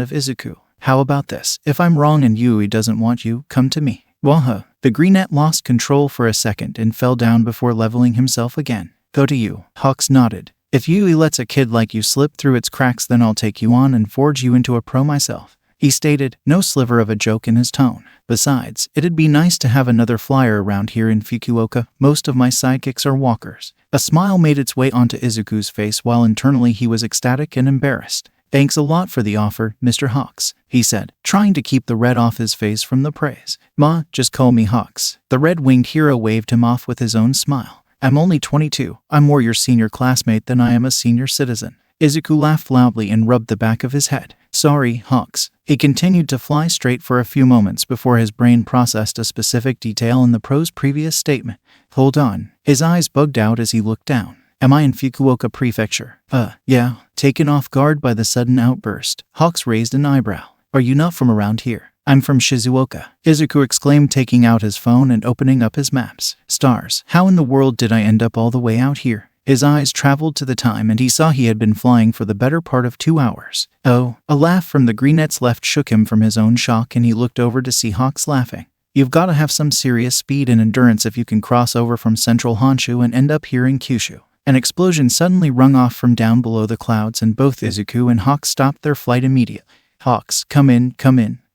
of Izuku. How about this? If I'm wrong and Yui doesn't want you, come to me. Waha. The greenette lost control for a second and fell down before leveling himself again. Go to you. Hawks nodded. If Yui lets a kid like you slip through its cracks, then I'll take you on and forge you into a pro myself, he stated, no sliver of a joke in his tone. Besides, it'd be nice to have another flyer around here in Fukuoka. Most of my sidekicks are walkers. A smile made its way onto Izuku's face while internally he was ecstatic and embarrassed. Thanks a lot for the offer, Mr. Hawks, he said, trying to keep the red off his face from the praise. Ma, just call me Hawks. The red-winged hero waved him off with his own smile. I'm only 22. I'm more your senior classmate than I am a senior citizen. Izuku laughed loudly and rubbed the back of his head. Sorry, Hawks. He continued to fly straight for a few moments before his brain processed a specific detail in the pro's previous statement. Hold on. His eyes bugged out as he looked down. Am I in Fukuoka Prefecture? Yeah. Taken off guard by the sudden outburst, Hawks raised an eyebrow. Are you not from around here? I'm from Shizuoka, Izuku exclaimed, taking out his phone and opening up his maps. Stars, how in the world did I end up all the way out here? His eyes traveled to the time and he saw he had been flying for the better part of 2 hours. Oh, a laugh from the greenette's left shook him from his own shock and he looked over to see Hawks laughing. You've got to have some serious speed and endurance if you can cross over from central Honshu and end up here in Kyushu. An explosion suddenly rung off from down below the clouds and both Izuku and Hawks stopped their flight immediately. Hawks, come in.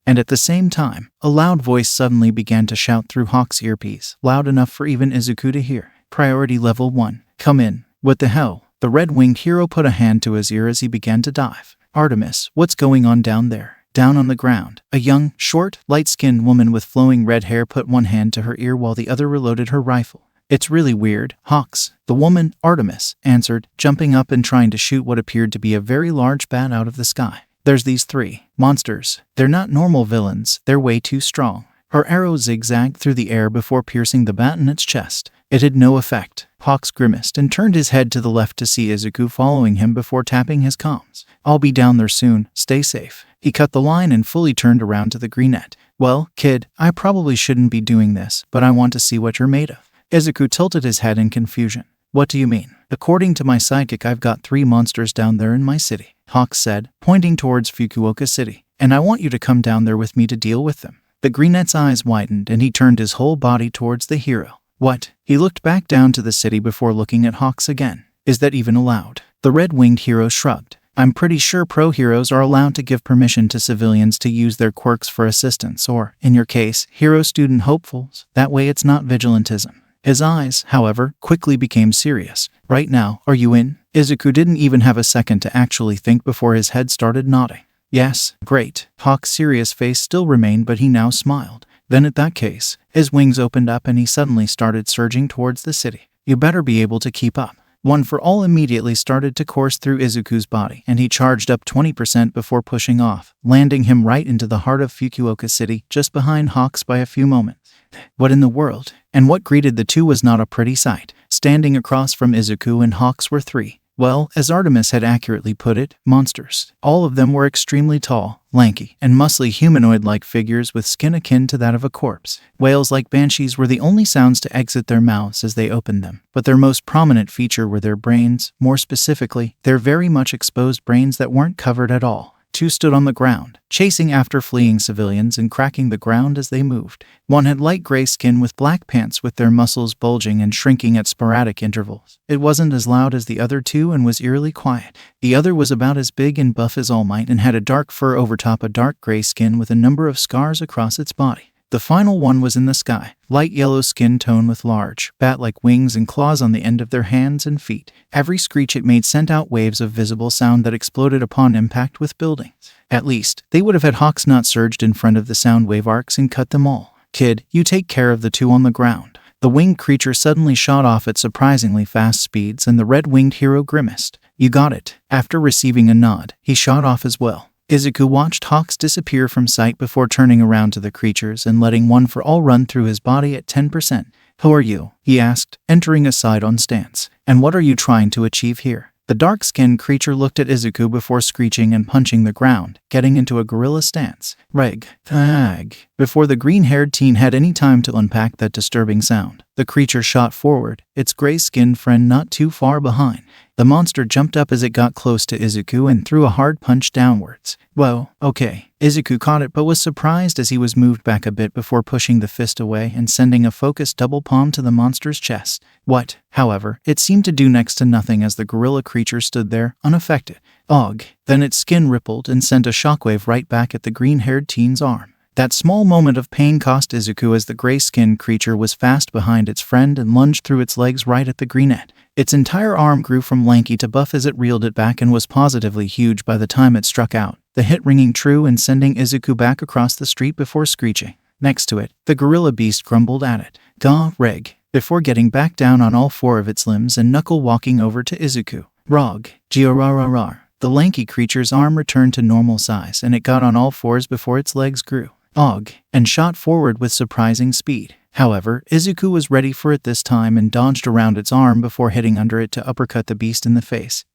And at the same time, a loud voice suddenly began to shout through Hawk's earpiece, loud enough for even Izuku to hear. Priority level 1. Come in. What the hell? The red-winged hero put a hand to his ear as he began to dive. Artemis, what's going on down there? Down on the ground, a young, short, light-skinned woman with flowing red hair put one hand to her ear while the other reloaded her rifle. It's really weird, Hawks. The woman, Artemis, answered, jumping up and trying to shoot what appeared to be a very large bat out of the sky. There's these 3 monsters. They're not normal villains. They're way too strong. Her arrow zigzagged through the air before piercing the bat in its chest. It had no effect. Hawks grimaced and turned his head to the left to see Izuku following him before tapping his comms. "I'll be down there soon, stay safe." He cut the line and fully turned around to the greenette. "Well, kid, I probably shouldn't be doing this, but I want to see what you're made of." Izuku tilted his head in confusion. "What do you mean?" "According to my sidekick, I've got 3 monsters down there in my city," Hawks said, pointing towards Fukuoka City. "And I want you to come down there with me to deal with them." The greenette's eyes widened and he turned his whole body towards the hero. "What?" He looked back down to the city before looking at Hawks again. "Is that even allowed?" The red-winged hero shrugged. "I'm pretty sure pro-heroes are allowed to give permission to civilians to use their quirks for assistance or, in your case, hero student hopefuls. That way it's not vigilantism." His eyes, however, quickly became serious. "Right now, are you in?" Izuku didn't even have a second to actually think before his head started nodding. "Yes." "Great." Hawk's serious face still remained, but he now smiled. Then at that case, his wings opened up and he suddenly started surging towards the city. "You better be able to keep up." One for All immediately started to course through Izuku's body, and he charged up 20% before pushing off, landing him right into the heart of Fukuoka City, just behind Hawks by a few moments. What in the world? And what greeted the two was not a pretty sight. Standing across from Izuku and Hawks were 3. Well, as Artemis had accurately put it, monsters. All of them were extremely tall, lanky, and muscly humanoid-like figures with skin akin to that of a corpse. Wails like banshees were the only sounds to exit their mouths as they opened them, but their most prominent feature were their brains, more specifically, their very much exposed brains that weren't covered at all. 2 stood on the ground, chasing after fleeing civilians and cracking the ground as they moved. One had light gray skin with black pants with their muscles bulging and shrinking at sporadic intervals. It wasn't as loud as the other 2 and was eerily quiet. The other was about as big and buff as All Might and had a dark fur overtop a dark gray skin with a number of scars across its body. The final one was in the sky, light yellow skin tone with large, bat-like wings and claws on the end of their hands and feet. Every screech it made sent out waves of visible sound that exploded upon impact with buildings. At least, they would have had Hawks not surged in front of the sound wave arcs and cut them all. "Kid, you take care of the 2 on the ground." The winged creature suddenly shot off at surprisingly fast speeds and the red-winged hero grimaced. "You got it." After receiving a nod, he shot off as well. Izuku watched Hawks disappear from sight before turning around to the creatures and letting One for All run through his body at 10%. "Who are you?" he asked, entering a side-on stance. "And what are you trying to achieve here?" The dark-skinned creature looked at Izuku before screeching and punching the ground, getting into a gorilla stance. "Reg. Tag." Before the green-haired teen had any time to unpack that disturbing sound, the creature shot forward, its gray-skinned friend not too far behind. The monster jumped up as it got close to Izuku and threw a hard punch downwards. "Whoa, okay." Izuku caught it but was surprised as he was moved back a bit before pushing the fist away and sending a focused double palm to the monster's chest. What, however, it seemed to do next to nothing as the gorilla creature stood there, unaffected. "Ugh." Then its skin rippled and sent a shockwave right back at the green-haired teen's arm. That small moment of pain cost Izuku as the gray-skinned creature was fast behind its friend and lunged through its legs right at the greenette. Its entire arm grew from lanky to buff as it reeled it back and was positively huge by the time it struck out, the hit ringing true and sending Izuku back across the street before screeching. Next to it, the gorilla beast grumbled at it. "Gah, Reg," before getting back down on all 4 of its limbs and knuckle-walking over to Izuku. "Rog. Giorararar." The lanky creature's arm returned to normal size and it got on all 4s before its legs grew. "Og," and shot forward with surprising speed. However, Izuku was ready for it this time and dodged around its arm before hitting under it to uppercut the beast in the face,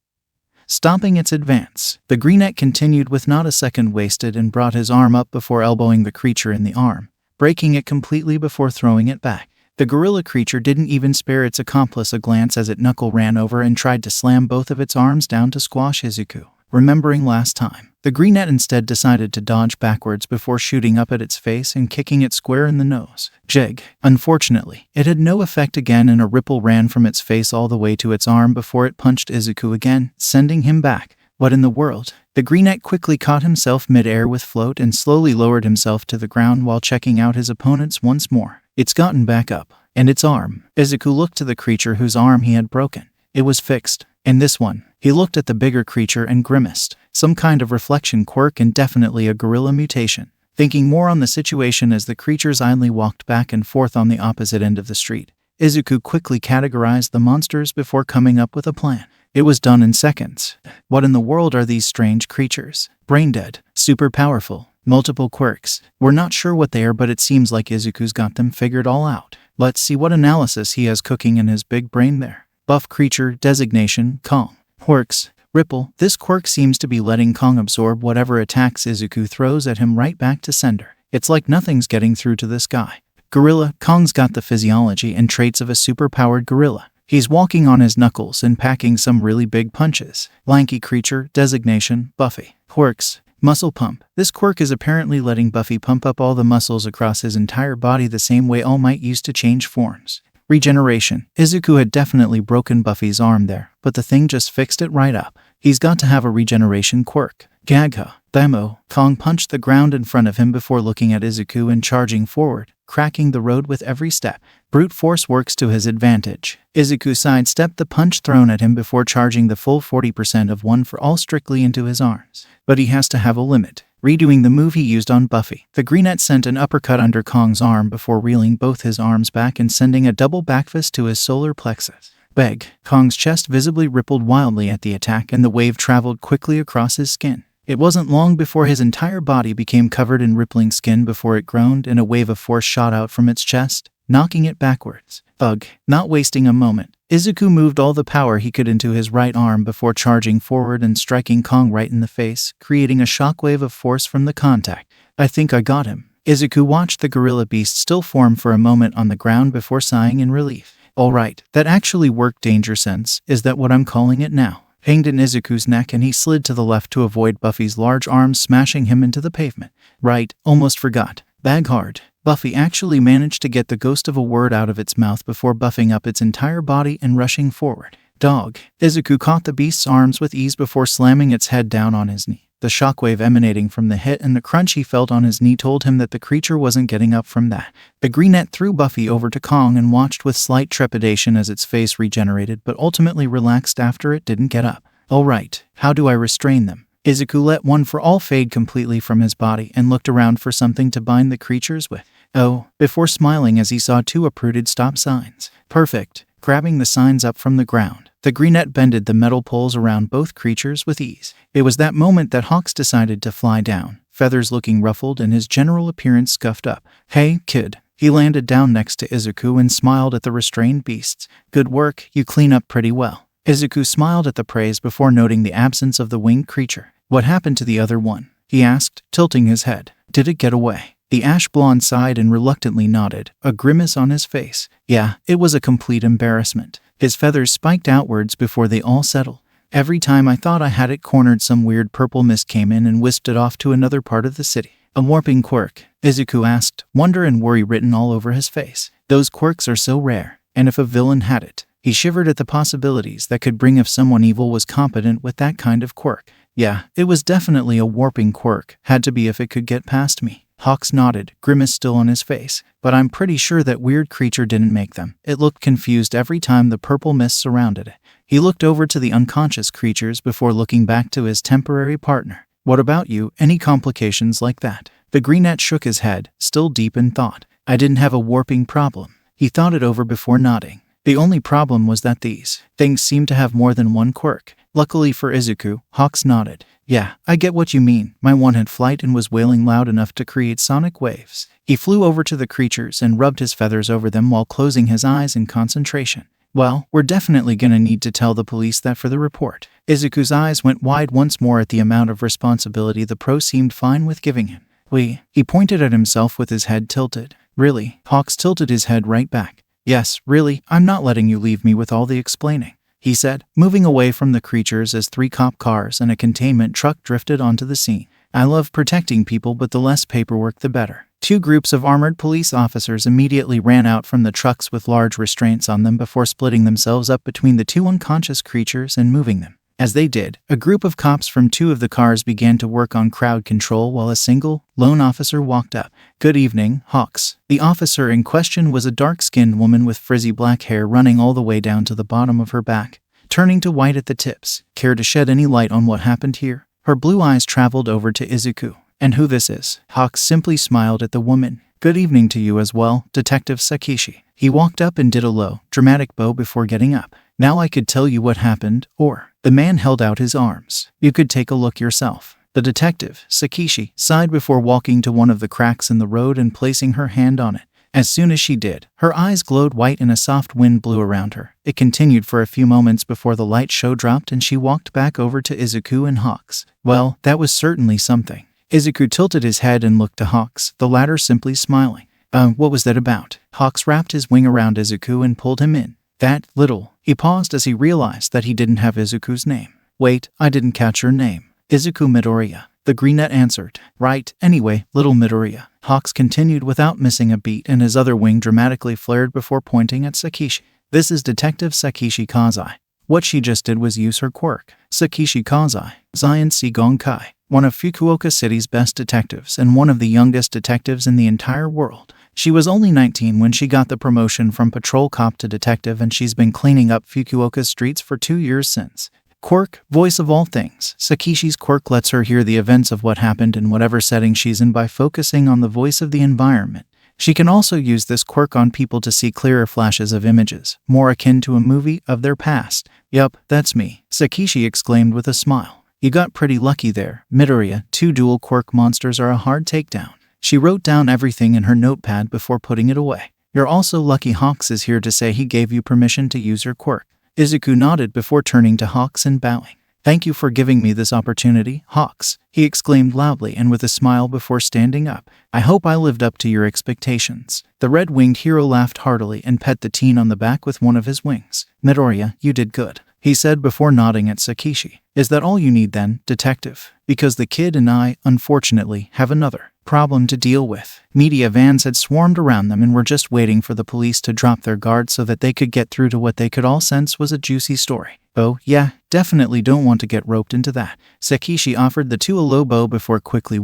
stopping its advance. The greenette continued with not a second wasted and brought his arm up before elbowing the creature in the arm, breaking it completely before throwing it back. The gorilla creature didn't even spare its accomplice a glance as it knuckle ran over and tried to slam both of its arms down to squash Izuku. Remembering last time, the greenette instead decided to dodge backwards before shooting up at its face and kicking it square in the nose. Jig. Unfortunately, it had no effect again and a ripple ran from its face all the way to its arm before it punched Izuku again, sending him back. What in the world? The greenette quickly caught himself mid-air with float and slowly lowered himself to the ground while checking out his opponents once more. It's gotten back up. And its arm. Izuku looked to the creature whose arm he had broken. It was fixed. And this one. He looked at the bigger creature and grimaced. Some kind of reflection quirk and definitely a gorilla mutation. Thinking more on the situation as the creatures idly walked back and forth on the opposite end of the street, Izuku quickly categorized the monsters before coming up with a plan. It was done in seconds. What in the world are these strange creatures? Brain dead, super powerful, multiple quirks. We're not sure what they are, but it seems like Izuku's got them figured all out. Let's see what analysis he has cooking in his big brain there. Buff creature, designation, Kong. Quirks. Ripple. This quirk seems to be letting Kong absorb whatever attacks Izuku throws at him right back to sender. It's like nothing's getting through to this guy. Gorilla. Kong's got the physiology and traits of a super-powered gorilla. He's walking on his knuckles and packing some really big punches. Lanky creature, designation, Buffy. Quirks. Muscle pump. This quirk is apparently letting Buffy pump up all the muscles across his entire body the same way All Might used to change forms. Regeneration. Izuku had definitely broken Buffy's arm there, but the thing just fixed it right up. He's got to have a regeneration quirk. Gagha. Demo. Kong punched the ground in front of him before looking at Izuku and charging forward, cracking the road with every step. Brute force works to his advantage. Izuku sidestepped the punch thrown at him before charging the full 40% of one for all strictly into his arms. But he has to have a limit. Redoing the move he used on Buffy, the Greenette sent an uppercut under Kong's arm before reeling both his arms back and sending a double backfist to his solar plexus. Beg. Kong's chest visibly rippled wildly at the attack and the wave traveled quickly across his skin. It wasn't long before his entire body became covered in rippling skin before it groaned and a wave of force shot out from its chest, knocking it backwards. Ugh. Not wasting a moment, Izuku moved all the power he could into his right arm before charging forward and striking Kong right in the face, creating a shockwave of force from the contact. I think I got him. Izuku watched the gorilla beast still form for a moment on the ground before sighing in relief. Alright, that actually worked, Danger Sense. Is that what I'm calling it now? Hanged in Izuku's neck and he slid to the left to avoid Buffy's large arms smashing him into the pavement. Right, almost forgot. Bag hard. Buffy actually managed to get the ghost of a word out of its mouth before buffing up its entire body and rushing forward. Dog. Izuku caught the beast's arms with ease before slamming its head down on his knee. The shockwave emanating from the hit and the crunch he felt on his knee told him that the creature wasn't getting up from that. The Greenette threw Buffy over to Kong and watched with slight trepidation as its face regenerated but ultimately relaxed after it didn't get up. Alright, how do I restrain them? Izuku let one for all fade completely from his body and looked around for something to bind the creatures with. Oh, before smiling as he saw two uprooted stop signs. Perfect. Grabbing the signs up from the ground, the Greenette bended the metal poles around both creatures with ease. It was that moment that Hawks decided to fly down, feathers looking ruffled and his general appearance scuffed up. Hey, kid. He landed down next to Izuku and smiled at the restrained beasts. Good work, you clean up pretty well. Izuku smiled at the praise before noting the absence of the winged creature. What happened to the other one? He asked, tilting his head. Did it get away? The ash blonde sighed and reluctantly nodded, a grimace on his face. Yeah, it was a complete embarrassment. His feathers spiked outwards before they all settled. Every time I thought I had it cornered, some weird purple mist came in and whisked it off to another part of the city. A warping quirk? Izuku asked, wonder and worry written all over his face. Those quirks are so rare, and if a villain had it, he shivered at the possibilities that could bring if someone evil was competent with that kind of quirk. Yeah, it was definitely a warping quirk, had to be if it could get past me. Hawks nodded, grimace still on his face. But I'm pretty sure that weird creature didn't make them. It looked confused every time the purple mist surrounded it. He looked over to the unconscious creatures before looking back to his temporary partner. What about you? Any complications like that? The Greenette shook his head, still deep in thought. I didn't have a warping problem. He thought it over before nodding. The only problem was that these things seemed to have more than one quirk. Luckily for Izuku, Hawks nodded. Yeah, I get what you mean. My one had flight and was wailing loud enough to create sonic waves. He flew over to the creatures and rubbed his feathers over them while closing his eyes in concentration. Well, we're definitely gonna need to tell the police that for the report. Izuku's eyes went wide once more at the amount of responsibility the pro seemed fine with giving him. He pointed at himself with his head tilted. Really? Hawks tilted his head right back. Yes, really, I'm not letting you leave me with all the explaining, he said, moving away from the creatures as 3 cop cars and a containment truck drifted onto the scene. I love protecting people, but the less paperwork the better. 2 groups of armored police officers immediately ran out from the trucks with large restraints on them before splitting themselves up between the 2 unconscious creatures and moving them. As they did, a group of cops from 2 of the cars began to work on crowd control while a single, lone officer walked up. Good evening, Hawks. The officer in question was a dark-skinned woman with frizzy black hair running all the way down to the bottom of her back, turning to white at the tips. Care to shed any light on what happened here? Her blue eyes traveled over to Izuku. And who this is? Hawks simply smiled at the woman. Good evening to you as well, Detective Sakishi. He walked up and did a low, dramatic bow before getting up. Now I could tell you what happened, or... The man held out his arms. You could take a look yourself. The detective, Sakishi, sighed before walking to one of the cracks in the road and placing her hand on it. As soon as she did, her eyes glowed white and a soft wind blew around her. It continued for a few moments before the light show dropped and she walked back over to Izuku and Hawks. Well, that was certainly something. Izuku tilted his head and looked to Hawks, the latter simply smiling. What was that about? Hawks wrapped his wing around Izuku and pulled him in. That little. He paused as he realized that he didn't have Izuku's name. Wait, I didn't catch your name. Izuku Midoriya. The greenette answered. Right, anyway, little Midoriya. Hawks continued without missing a beat and his other wing dramatically flared before pointing at Sakishi. This is Detective Sakishi Kazai. What she just did was use her quirk. Sakishi Kazai, Zion Shigonkai, one of Fukuoka City's best detectives and one of the youngest detectives in the entire world. She was only 19 when she got the promotion from patrol cop to detective and she's been cleaning up Fukuoka's streets for 2 years since. Quirk, voice of all things. Sakishi's quirk lets her hear the events of what happened in whatever setting she's in by focusing on the voice of the environment. She can also use this quirk on people to see clearer flashes of images, more akin to a movie of their past. Yup, that's me, Sakishi exclaimed with a smile. You got pretty lucky there, Midoriya. 2 dual quirk monsters are a hard takedown. She wrote down everything in her notepad before putting it away. You're also lucky. Hawks is here to say he gave you permission to use your quirk. Izuku nodded before turning to Hawks and bowing. Thank you for giving me this opportunity, Hawks, he exclaimed loudly and with a smile before standing up. I hope I lived up to your expectations. The red-winged hero laughed heartily and pet the teen on the back with one of his wings. Midoriya, you did good, he said before nodding at Sakishi. Is that all you need then, detective? Because the kid and I, unfortunately, have another problem to deal with. Media vans had swarmed around them and were just waiting for the police to drop their guard so that they could get through to what they could all sense was a juicy story. Oh, yeah, definitely don't want to get roped into that. Sakishi offered the two a low bow before quickly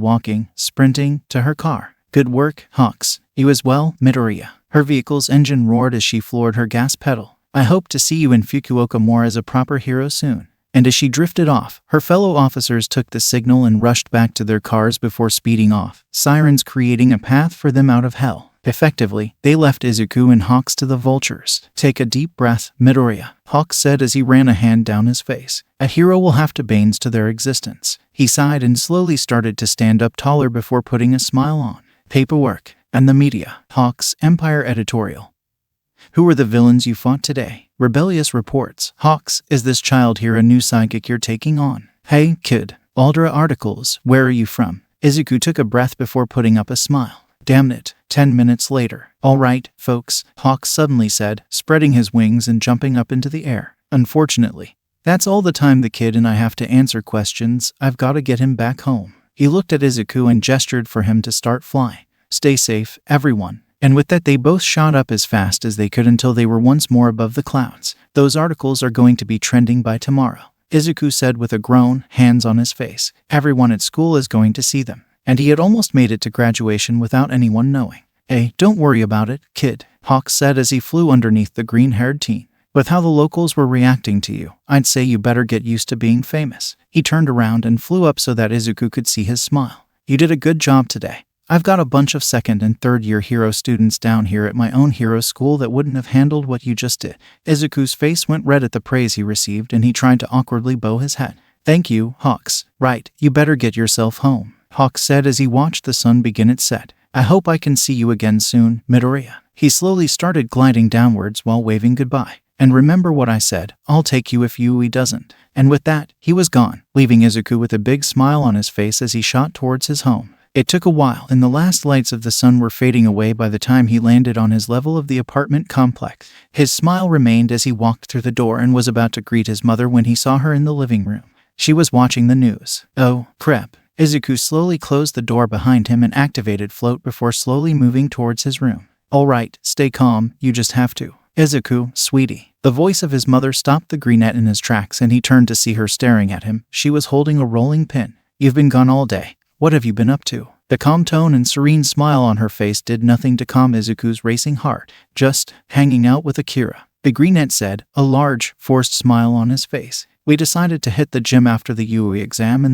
sprinting, to her car. Good work, Hawks. You as well, Midoriya. Her vehicle's engine roared as she floored her gas pedal. I hope to see you in Fukuoka more as a proper hero soon. And as she drifted off, her fellow officers took the signal and rushed back to their cars before speeding off, sirens creating a path for them out of hell. Effectively, they left Izuku and Hawks to the vultures. Take a deep breath, Midoriya, Hawks said as he ran a hand down his face. A hero will have to banes to their existence. He sighed and slowly started to stand up taller before putting a smile on. Paperwork and the media. Hawks, Empire editorial. Who were the villains you fought today? Rebellious reports. Hawks, is this child here a new sidekick you're taking on? Hey, kid. Aldra articles. Where are you from? Izuku took a breath before putting up a smile. Damn it. 10 minutes later. All right, folks, Hawks suddenly said, spreading his wings and jumping up into the air. Unfortunately, that's all the time the kid and I have to answer questions. I've got to get him back home. He looked at Izuku and gestured for him to start flying. Stay safe, everyone. And with that they both shot up as fast as they could until they were once more above the clouds. Those articles are going to be trending by tomorrow, Izuku said with a groan, hands on his face. Everyone at school is going to see them. And he had almost made it to graduation without anyone knowing. Hey, don't worry about it, kid, Hawks said as he flew underneath the green-haired teen. With how the locals were reacting to you, I'd say you better get used to being famous. He turned around and flew up so that Izuku could see his smile. You did a good job today. I've got a bunch of second and third year hero students down here at my own hero school that wouldn't have handled what you just did. Izuku's face went red at the praise he received and he tried to awkwardly bow his head. Thank you, Hawks. Right, you better get yourself home, Hawks said as he watched the sun begin its set. I hope I can see you again soon, Midoriya. He slowly started gliding downwards while waving goodbye. And remember what I said, I'll take you if Yui doesn't. And with that, he was gone, leaving Izuku with a big smile on his face as he shot towards his home. It took a while, and the last lights of the sun were fading away by the time he landed on his level of the apartment complex. His smile remained as he walked through the door and was about to greet his mother when he saw her in the living room. She was watching the news. Oh, crap. Izuku slowly closed the door behind him and activated float before slowly moving towards his room. All right, stay calm, you just have to. Izuku, sweetie. The voice of his mother stopped the greenette in his tracks and he turned to see her staring at him. She was holding a rolling pin. You've been gone all day. What have you been up to? The calm tone and serene smile on her face did nothing to calm Izuku's racing heart. Just hanging out with Akira, the greenette said, a large, forced smile on his face. We decided to hit the gym after the Yui exam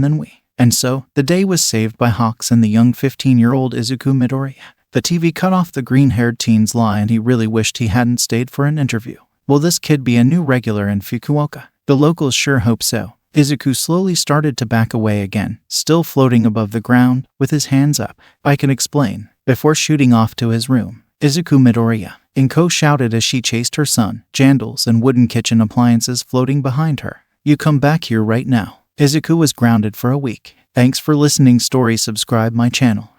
and so, the day was saved by Hawks and the young 15-year-old Izuku Midoriya. The TV cut off the green-haired teen's lie and he really wished he hadn't stayed for an interview. Will this kid be a new regular in Fukuoka? The locals sure hope so. Izuku slowly started to back away again, still floating above the ground, with his hands up. I can explain. Before shooting off to his room, Izuku Midoriya, Inko shouted as she chased her son, jandals and wooden kitchen appliances floating behind her. You come back here right now. Izuku was grounded for a week. Thanks for listening. Story. Subscribe my channel.